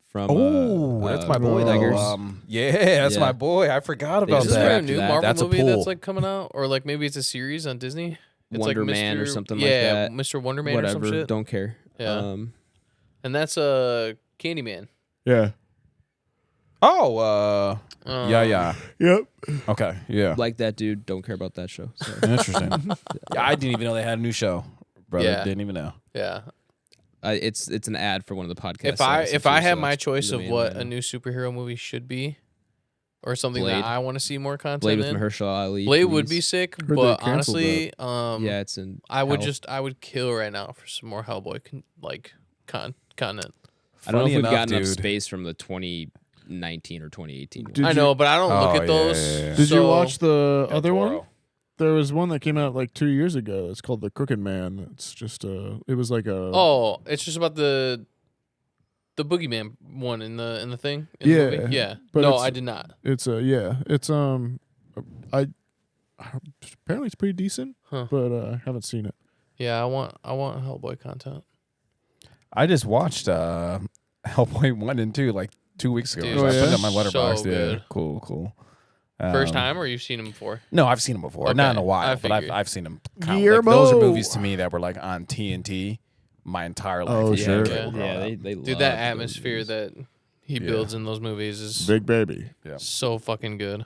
From That's my boy. Tigers. That's Yeah. my boy. I forgot about just Is there a after new that. Marvel That's a movie pool. that's like coming out? Or like maybe it's a series on Disney? It's Wonder like Man or Mr. something like yeah, that. Mr. Wonder Man or Whatever. some shit. Don't care. Yeah. And that's Candyman. Yeah. Oh, yeah. Yep. Okay, yeah. Like that dude. Don't care about that show. So. Interesting. Yeah, I didn't even know they had a new show, brother. Yeah. Didn't even know. Yeah. It's an ad for one of the podcasts. If I had my that's choice the of main what line. a new superhero movie should be, or something Blade. that I want to see more content Blade with in, Mahershala Ali. Blade would be please. sick. Heard they But canceled honestly, Yeah, it's in. I would hell. I would kill right now for some more Hellboy content. I don't know Funny if we've enough, got enough dude. space from the 2019 or 2018. one. Did I you- know, but I don't look Oh, at those. yeah. Did you so- watch the Del other one? Toro. There was one that came out like 2 years ago. It's called The Crooked Man. It's just it was like a Oh, it's just about the Boogeyman one in the thing. In the Yeah, movie? Yeah. but No, it's- I did not. it's apparently it's pretty decent, Huh. but I haven't seen it. Yeah, I want Hellboy content. I just watched Hellboy 1 and 2 like 2 weeks ago. Dude, So I put it yeah? on my Letterboxd. So Yeah, good. cool. First time, or you've seen him before? No, I've seen him before. Okay, Not in a I while, but figured. I've seen him. Like, those are Guillermo. movies to me that were like on TNT my entire life. Oh, Yeah, sure. cable growing Yeah, up. they Dude, love that those atmosphere movies. that he Yeah. builds in those movies is Big baby. Yeah. so fucking good.